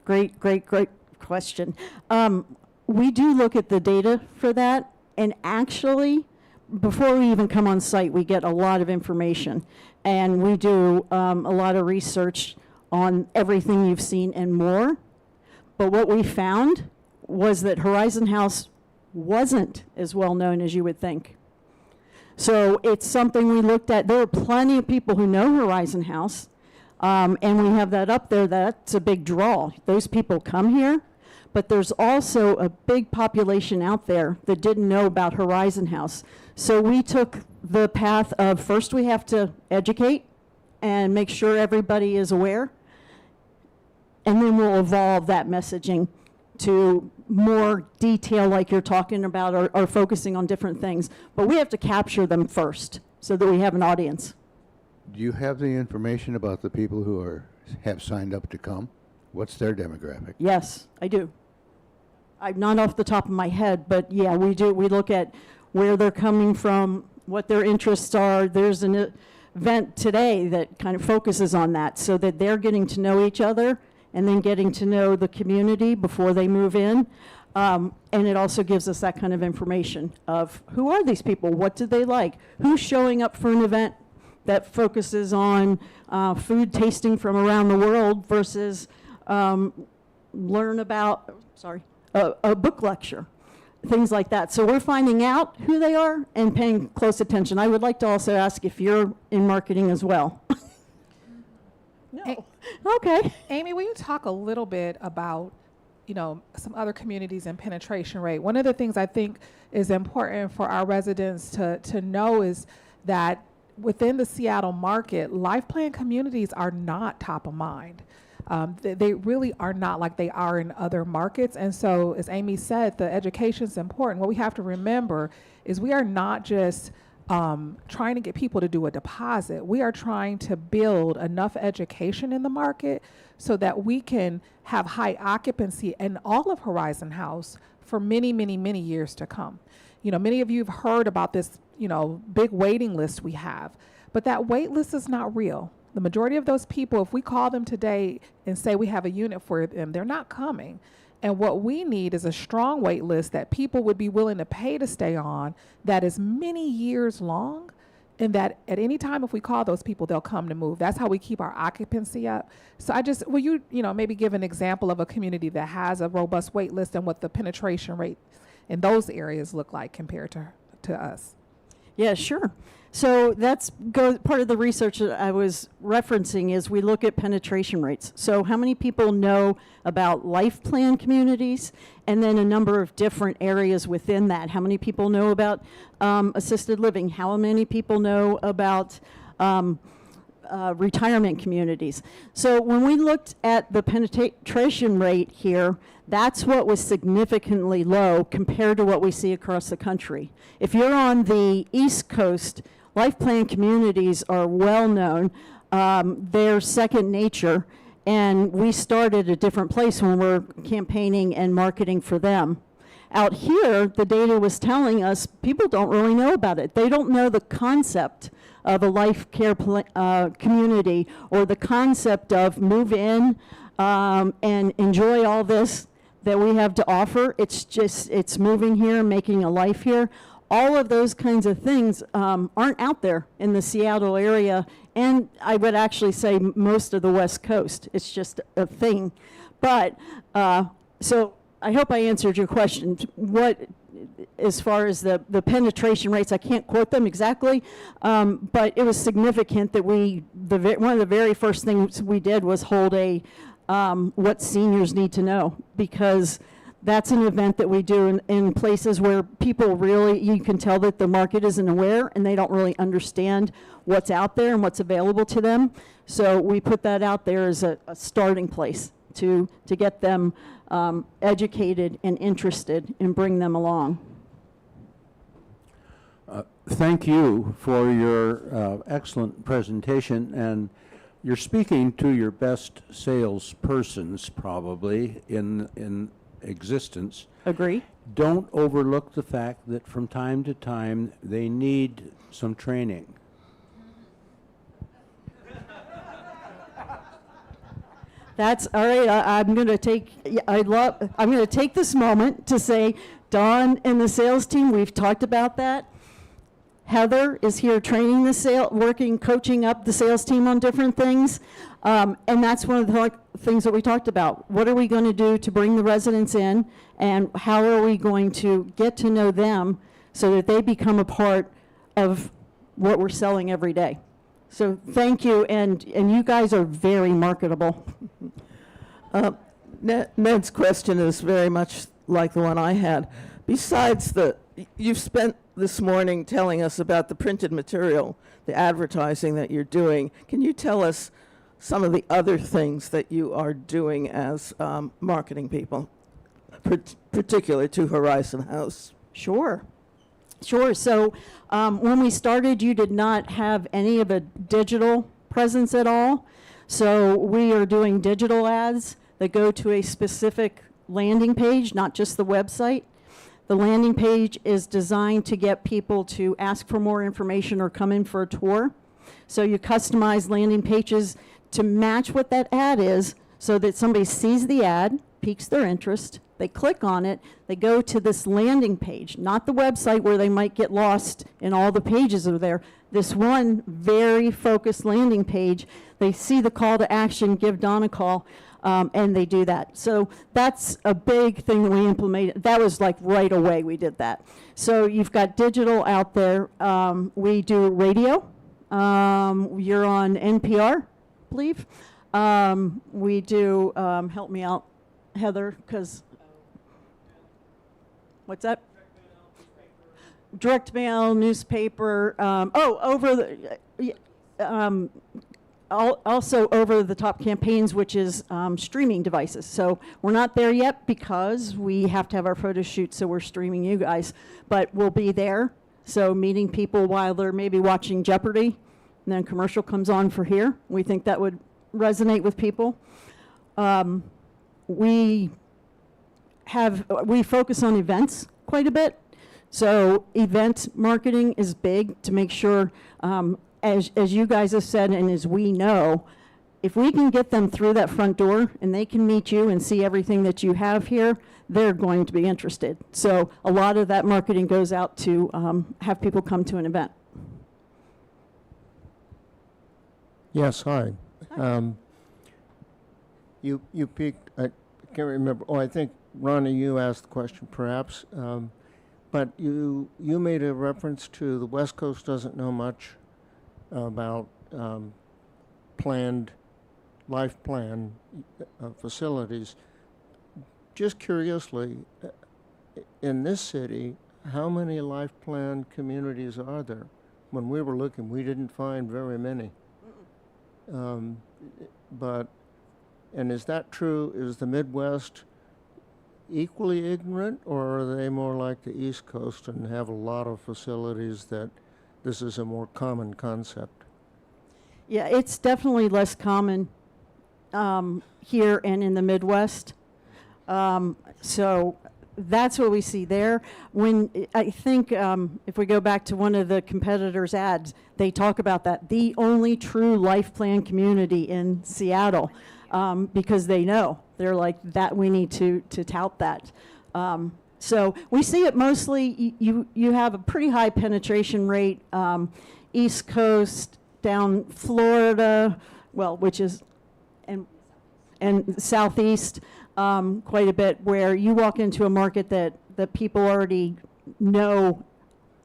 Great question. We do look at the data for that, and actually, before we even come on site, we get a lot of information, and we do a lot of research on everything you've seen and more. But what we found was that Horizon House wasn't as well known as you would think. So it's something we looked at. There are plenty of people who know Horizon House, and we have that up there. That's a big draw. Those people come here, but there's also a big population out there that didn't know about Horizon House. So we took the path of first we have to educate and make sure everybody is aware, and then we'll evolve that messaging to more detail like you're talking about, or focusing on different things. But we have to capture them first so that we have an audience. Do you have the information about the people who have signed up to come? What's their demographic? Yes, I do. I'm not off the top of my head, but yeah, we do. We look at where they're coming from, what their interests are. There's an event today that kind of focuses on that, so that they're getting to know each other and then getting to know the community before they move in. And it also gives us that kind of information of who are these people? What do they like? Who's showing up for an event that focuses on food tasting from around the world versus learn about, a book lecture, things like that. So we're finding out who they are and paying close attention. I would like to also ask if you're in marketing as well. No. Okay. Amy, will you talk a little bit about, some other communities and penetration rate? One of the things I think is important for our residents to know is that within the Seattle market, life plan communities are not top of mind. They really are not like they are in other markets. And so, as Amy said, the education is important. What we have to remember is we are not just trying to get people to do a deposit. We are trying to build enough education in the market so that we can have high occupancy in all of Horizon House for many, many, many years to come. Many of you have heard about this, big waiting list we have, but that wait list is not real. The majority of those people, if we call them today and say we have a unit for them, they're not coming. And what we need is a strong wait list that people would be willing to pay to stay on, that is many years long, and that at any time if we call those people, they'll come to move. That's how we keep our occupancy up. So will you, maybe give an example of a community that has a robust wait list and what the penetration rate in those areas look like compared to us? Yeah, sure. So that's part of the research that I was referencing is we look at penetration rates. So how many people know about life plan communities, and then a number of different areas within that. How many people know about assisted living? How many people know about retirement communities? So when we looked at the penetration rate here, that's what was significantly low compared to what we see across the country. If you're on the East Coast, life plan communities are well known. They're second nature, and we start at a different place when we're campaigning and marketing for them. Out here, the data was telling us people don't really know about it. They don't know the concept of a life care community, or the concept of move in and enjoy all this that we have to offer. It's moving here, making a life here. All of those kinds of things aren't out there in the Seattle area, and I would actually say most of the West Coast. It's just a thing. But, so I hope I answered your question. As far as the penetration rates, I can't quote them exactly, but it was significant that one of the very first things we did was hold a what seniors need to know, because that's an event that we do in places where people really, you can tell that the market isn't aware and they don't really understand what's out there and what's available to them. So we put that out there as a starting place to get them educated and interested and bring them along. Thank you for your excellent presentation, and you're speaking to your best salespersons probably in existence. Agree. Don't overlook the fact that from time to time they need some training. That's all right. I'm going to take this moment to say, Dawn and the sales team, we've talked about that. Heather is here training coaching up the sales team on different things. And that's one of the things that we talked about. What are we going to do to bring the residents in, and how are we going to get to know them so that they become a part of what we're selling every day. So thank you, and you guys are very marketable. Ned's question is very much like the one I had. Besides you've spent this morning telling us about the printed material, the advertising that you're doing. Can you tell us some of the other things that you are doing as marketing people, particular to Horizon House? Sure. So when we started, you did not have any of a digital presence at all. So we are doing digital ads that go to a specific landing page, not just the website. The landing page is designed to get people to ask for more information or come in for a tour. So you customize landing pages to match what that ad is so that somebody sees the ad, piques their interest, they click on it, they go to this landing page, not the website where they might get lost and all the pages are there. This one very focused landing page, they see the call to action, give Don a call, and they do that. So that's a big thing that we implemented. That was like right away we did that. So you've got digital out there. We do radio. You're on NPR, I believe. We do, help me out, Heather, because, what's that? Direct mail, newspaper, also over-the-top campaigns, which is streaming devices. So we're not there yet because we have to have our photo shoot, so we're streaming you guys. But we'll be there, so meeting people while they're maybe watching Jeopardy, and then a commercial comes on for here. We think that would resonate with people. We focus on events quite a bit. So event marketing is big to make sure, as you guys have said and as we know, if we can get them through that front door and they can meet you and see everything that you have here, they're going to be interested. So a lot of that marketing goes out to have people come to an event. Yes, hi. You peaked, I can't remember, I think, Ronnie, you asked the question perhaps, but you made a reference to the West Coast doesn't know much about life plan facilities. Just curiously, in this city, how many life plan communities are there? When we were looking, we didn't find very many. And is that true? Is the Midwest equally ignorant, or are they more like the East Coast and have a lot of facilities that this is a more common concept? Yeah, it's definitely less common here and in the Midwest. So that's what we see there. When I think if we go back to one of the competitors' ads, they talk about that, the only true life plan community in Seattle, because they know. They're like, that we need to tout that. So we see it mostly, you have a pretty high penetration rate, East Coast, down Florida, well, which is, and Southeast, quite a bit, where you walk into a market that people already know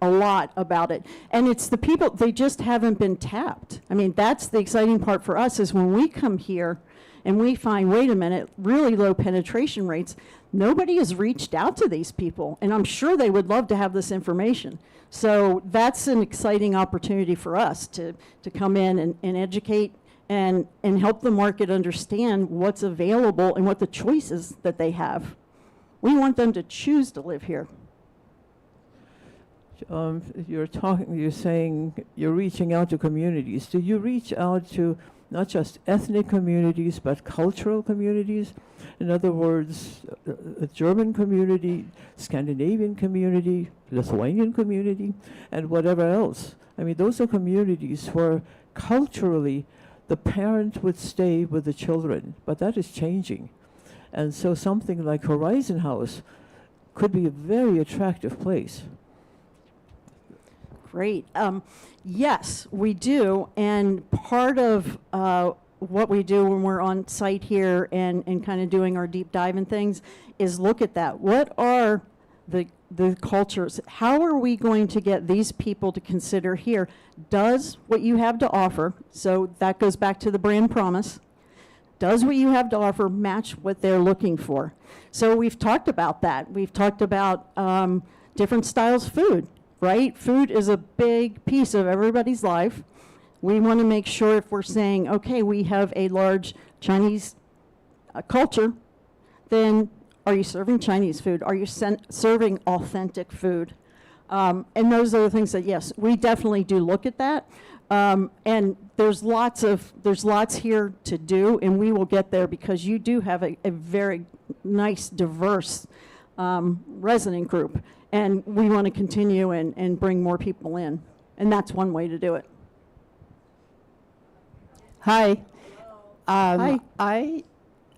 a lot about it. And it's the people, they just haven't been tapped. I mean, that's the exciting part for us, is when we come here and we find, wait a minute, really low penetration rates, nobody has reached out to these people. And I'm sure they would love to have this information. So that's an exciting opportunity for us to come in and educate and help the market understand what's available and what the choices that they have. We want them to choose to live here. You're saying you're reaching out to communities. Do you reach out to not just ethnic communities, but cultural communities? In other words, a German community, Scandinavian community, Lithuanian community, and whatever else. I mean, those are communities where culturally the parent would stay with the children, but that is changing. And so something like Horizon House could be a very attractive place. Great. Yes, we do. And part of what we do when we're on site here and kind of doing our deep dive and things is look at that. What are the cultures. How are we going to get these people to consider here, does what you have to offer, so that goes back to the brand promise, does what you have to offer match what they're looking for? So we've talked about that. We've talked about different styles of food, right? Food is a big piece of everybody's life. We want to make sure if we're saying, okay, we have a large Chinese culture, then are you serving Chinese food? Are you serving authentic food? And those are the things that, yes, we definitely do look at that. And there's lots here to do, and we will get there because you do have a very nice, diverse resident group. And we want to continue and bring more people in. And that's one way to do it. Hi. Hi.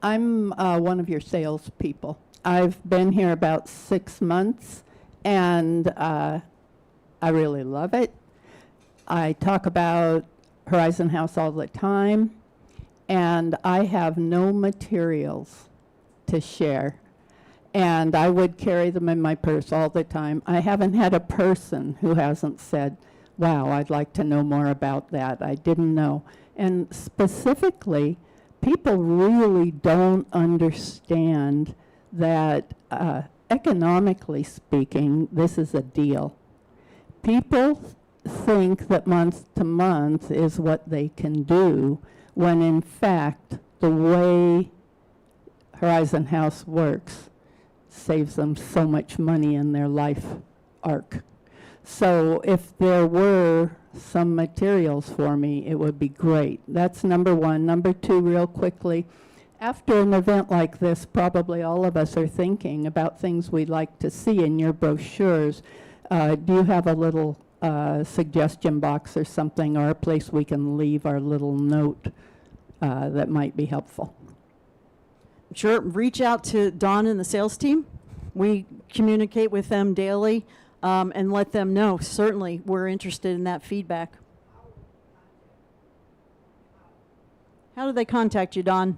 I'm one of your salespeople. I've been here about 6 months, and I really love it. I talk about Horizon House all the time, and I have no materials to share. And I would carry them in my purse all the time. I haven't had a person who hasn't said, wow, I'd like to know more about that. I didn't know. And specifically, people really don't understand that economically speaking, this is a deal. People think that month to month is what they can do, when in fact, the way Horizon House works saves them so much money in their life arc. So if there were some materials for me, it would be great. That's number one. Number two, real quickly, after an event like this, probably all of us are thinking about things we'd like to see in your brochures. Do you have a little suggestion box or something, or a place we can leave our little note that might be helpful? Sure. Reach out to Dawn and the sales team. We communicate with them daily and let them know. Certainly, we're interested in that feedback. How do they contact you, Dawn?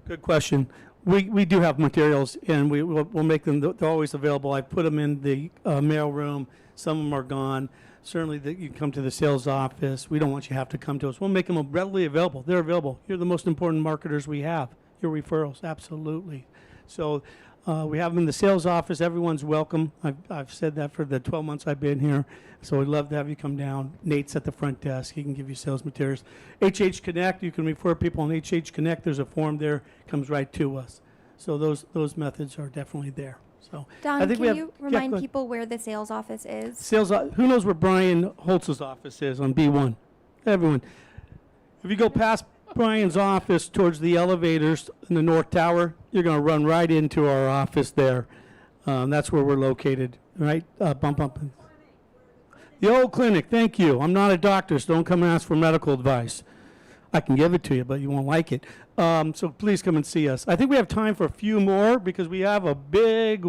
Good question. We do have materials, and we'll make them. They're always available. I put them in the mail room. Some of them are gone. Certainly, you can come to the sales office. We don't want you to have to come to us. We'll make them readily available. They're available. You're the most important marketers we have. Your referrals, absolutely. So we have them in the sales office. Everyone's welcome. I've said that for the 12 months I've been here. So we'd love to have you come down. Nate's at the front desk. He can give you sales materials. HH Connect, you can refer people on HH Connect. There's a form there. Comes right to us. So those methods are definitely there. So Don, I think can you remind people where the sales office is? Who knows where Brian Holtz's office is on B1? Everyone. If you go past Brian's office towards the elevators in the North Tower, you're going to run right into our office there. That's where we're located, right? Bump up. The old clinic, thank you. I'm not a doctor, so don't come and ask for medical advice. I can give it to you, but you won't like it. So please come and see us. I think we have time for a few more because we have a big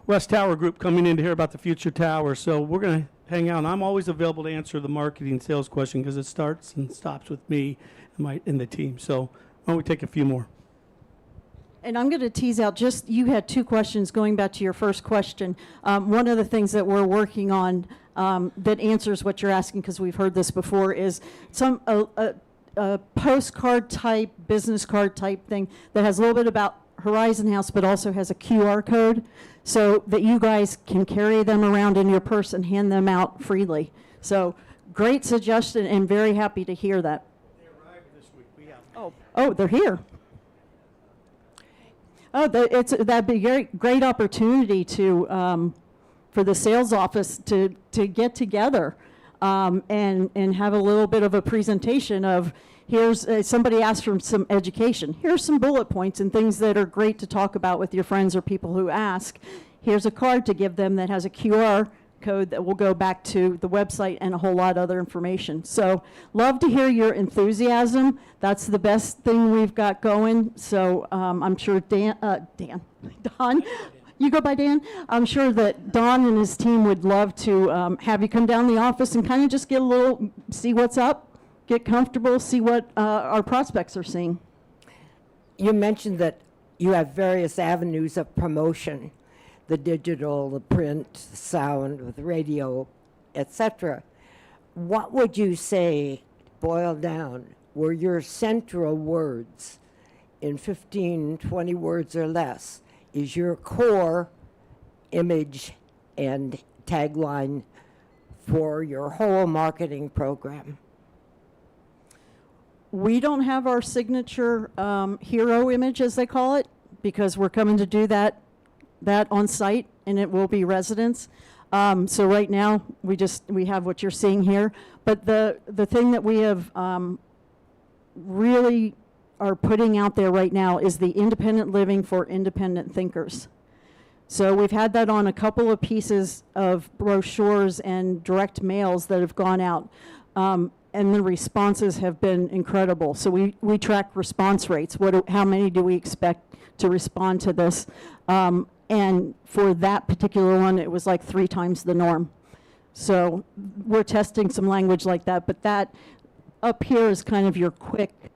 West Tower group coming in to hear about the future tower. So we're going to hang out. And I'm always available to answer the marketing sales question because it starts and stops with me and the team. So why don't we take a few more? And I'm going to tease out you had two questions going back to your first question. One of the things that we're working on that answers what you're asking, because we've heard this before, is a postcard type, business card type thing that has a little bit about Horizon House, but also has a QR code so that you guys can carry them around in your purse and hand them out freely. So great suggestion and very happy to hear that. They arrived this week. We have Oh, they're here. Oh, that'd be a great opportunity to for the sales office to get together and have a little bit of a presentation of here's somebody asked for some education. Here's some bullet points and things that are great to talk about with your friends or people who ask. Here's a card to give them that has a QR code that will go back to the website and a whole lot of other information. So love to hear your enthusiasm. That's the best thing we've got going. So I'm sure Don, you go by Dan? I'm sure that Don and his team would love to have you come down the office and kind of just get see what's up, get comfortable, see what our prospects are seeing. You mentioned that you have various avenues of promotion, the digital, the print, the sound, the radio, etc. What would you say, boiled down, were your central words in 15, 20 words or less? Is your core image and tagline for your whole marketing program? We don't have our signature hero image, as they call it, because we're coming to do that on site, and it will be residents. So right now, we have what you're seeing here. But the thing that we have really are putting out there right now is the independent living for independent thinkers. So we've had that on a couple of pieces of brochures and direct mails that have gone out. And the responses have been incredible. So we track response rates. How many do we expect to respond to this? And for that particular one, it was like 3 times the norm. So we're testing some language like that. But that up here is kind of your quick,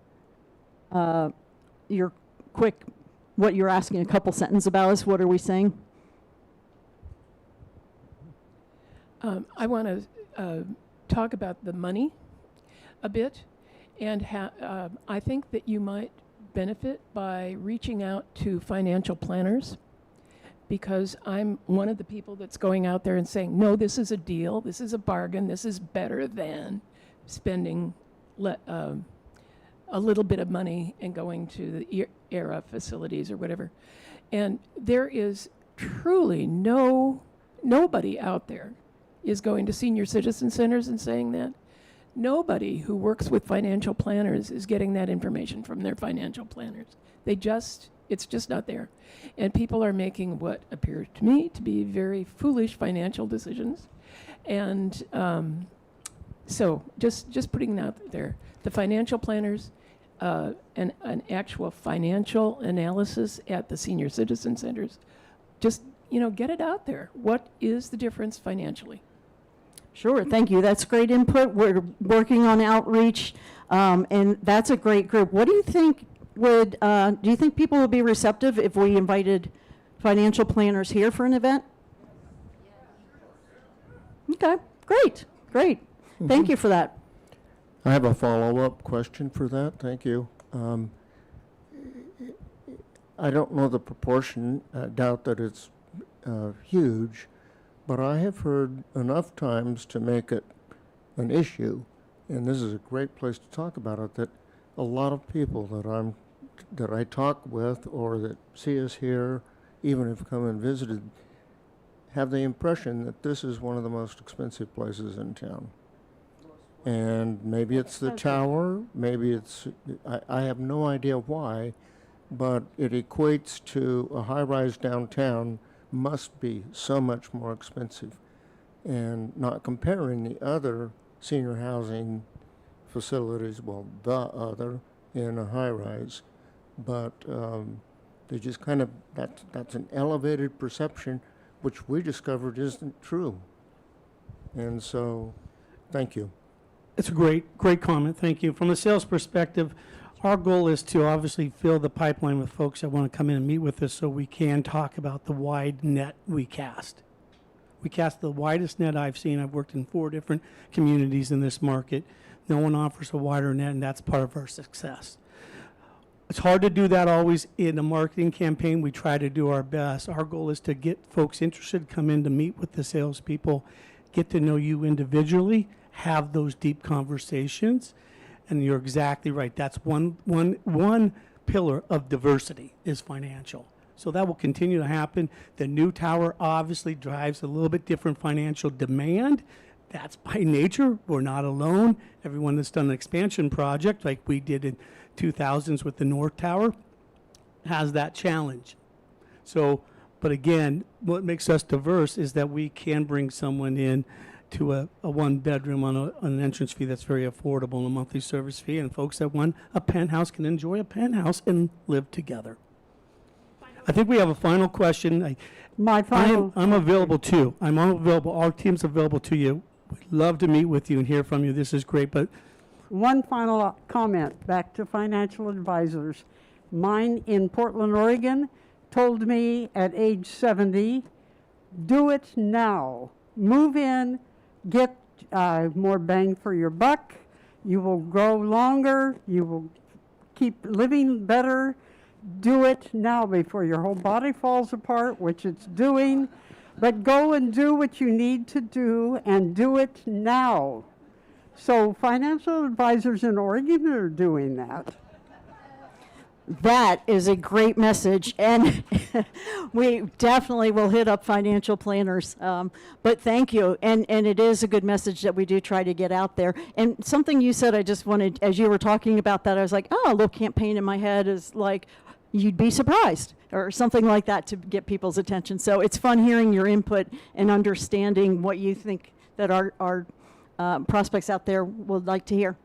what you're asking a couple sentences about is what are we saying? I want to talk about the money a bit, and I think that you might benefit by reaching out to financial planners, because I'm one of the people that's going out there and saying, no, this is a deal, this is a bargain, this is better than spending a little bit of money and going to the ERA facilities or whatever. And there is truly nobody out there is going to senior citizen centers and saying that. Nobody who works with financial planners is getting that information from their financial planners. It's just not there. And people are making what appear to me to be very foolish financial decisions. And so just putting that out there, the financial planners, an actual financial analysis at the senior citizen centers, just, get it out there. What is the difference financially? Sure, thank you. That's great input. We're working on outreach, and that's a great group. What do you think do you think people would be receptive if we invited financial planners here for an event? Okay, great. Thank you for that. I have a follow-up question for that. Thank you. I don't know the proportion. I doubt that it's huge. But I have heard enough times to make it an issue, and this is a great place to talk about it, that a lot of people that I talk with or that see us here, even have come and visited, have the impression that this is one of the most expensive places in town. And maybe it's the tower, maybe it's, I have no idea why, but it equates to a high-rise downtown must be so much more expensive, and not comparing the other senior housing facilities, well, the other in a high-rise, but they just kind of, that's an elevated perception, which we discovered isn't true. And so, thank you. It's a great comment. Thank you. From a sales perspective, our goal is to obviously fill the pipeline with folks that want to come in and meet with us so we can talk about the wide net we cast. We cast the widest net I've seen. I've worked in 4 different communities in this market. No one offers a wider net, and that's part of our success. It's hard to do that always in a marketing campaign. We try to do our best. Our goal is to get folks interested, come in to meet with the salespeople, get to know you individually, have those deep conversations. And you're exactly right. That's one pillar of diversity is financial. So that will continue to happen. The new tower obviously drives a little bit different financial demand. That's by nature. We're not alone. Everyone that's done an expansion project like we did in 2000s with the North Tower has that challenge. So, but again, what makes us diverse is that we can bring someone in to a 1-bedroom on an entrance fee that's very affordable and a monthly service fee, and folks that want a penthouse can enjoy a penthouse and live together. I think we have a final question. I'm available too. I'm available. Our team's available to you. We'd love to meet with you and hear from you. This is great. But one final comment back to financial advisors. Mine in Portland, Oregon, told me at age 70, do it now. Move in, get more bang for your buck. You will grow longer. You will keep living better. Do it now before your whole body falls apart, which it's doing. But go and do what you need to do, and do it now. So financial advisors in Oregon are doing that. That is a great message, and we definitely will hit up financial planners. But thank you, and it is a good message that we do try to get out there. And something you said, I just wanted, as you were talking about that, I was like, oh, a little campaign in my head is like, you'd be surprised, or something like that to get people's attention. So it's fun hearing your input and understanding what you think that our prospects out there would like to hear.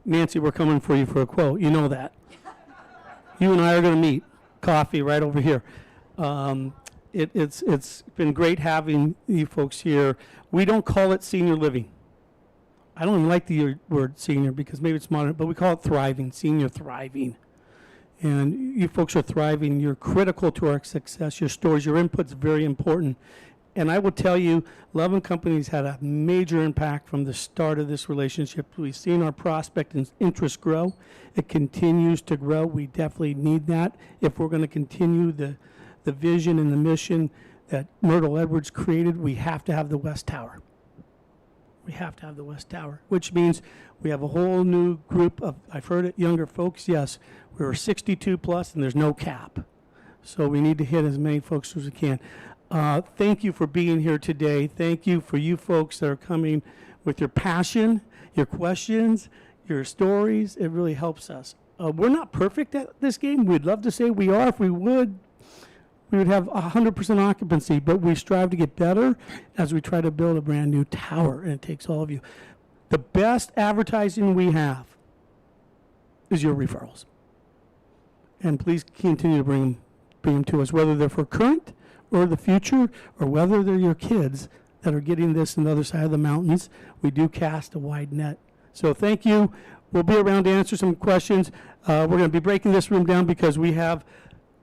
Nancy, we're coming for you for a quote. You know that. You and I are going to meet. Coffee right over here. It's been great having you folks here. We don't call it senior living. I don't even like the word senior because maybe it's modern, but we call it thriving, senior thriving. And you folks are thriving. You're critical to our success. Your stories, your input's very important. And I will tell you, Love and Company's had a major impact from the start of this relationship. We've seen our prospect and interest grow. It continues to grow. We definitely need that if we're going to continue the vision and the mission that Myrtle Edwards created. We have to have the West Tower. We have to have the West Tower, which means we have a whole new group of, I've heard it, younger folks. Yes, we're 62 plus and there's no cap. So we need to hit as many folks as we can. Thank you for being here today. Thank you for you folks that are coming with your passion, your questions, your stories. It really helps us. We're not perfect at this game. We'd love to say we are. If we would have 100% occupancy, but we strive to get better as we try to build a brand new tower, and it takes all of you. The best advertising we have is your referrals. And please continue to bring them to us, whether they're for current or the future, or whether they're your kids that are getting this on the other side of the mountains. We do cast a wide net. So thank you. We'll be around to answer some questions. We're going to be breaking this room down because we have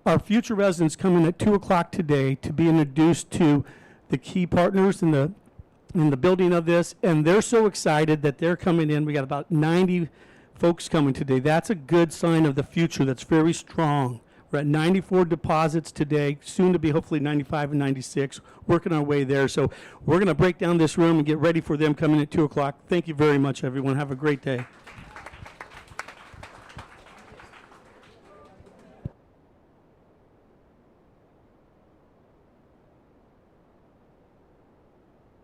our future residents coming at 2 o'clock today to be introduced to the key partners in the building of this, and they're so excited that they're coming in. We got about 90 folks coming today. That's a good sign of the future that's very strong. We're at 94 deposits today, soon to be hopefully 95 and 96, working our way there. So we're going to break down this room and get ready for them coming at 2 o'clock. Thank you very much, everyone. Have a great day.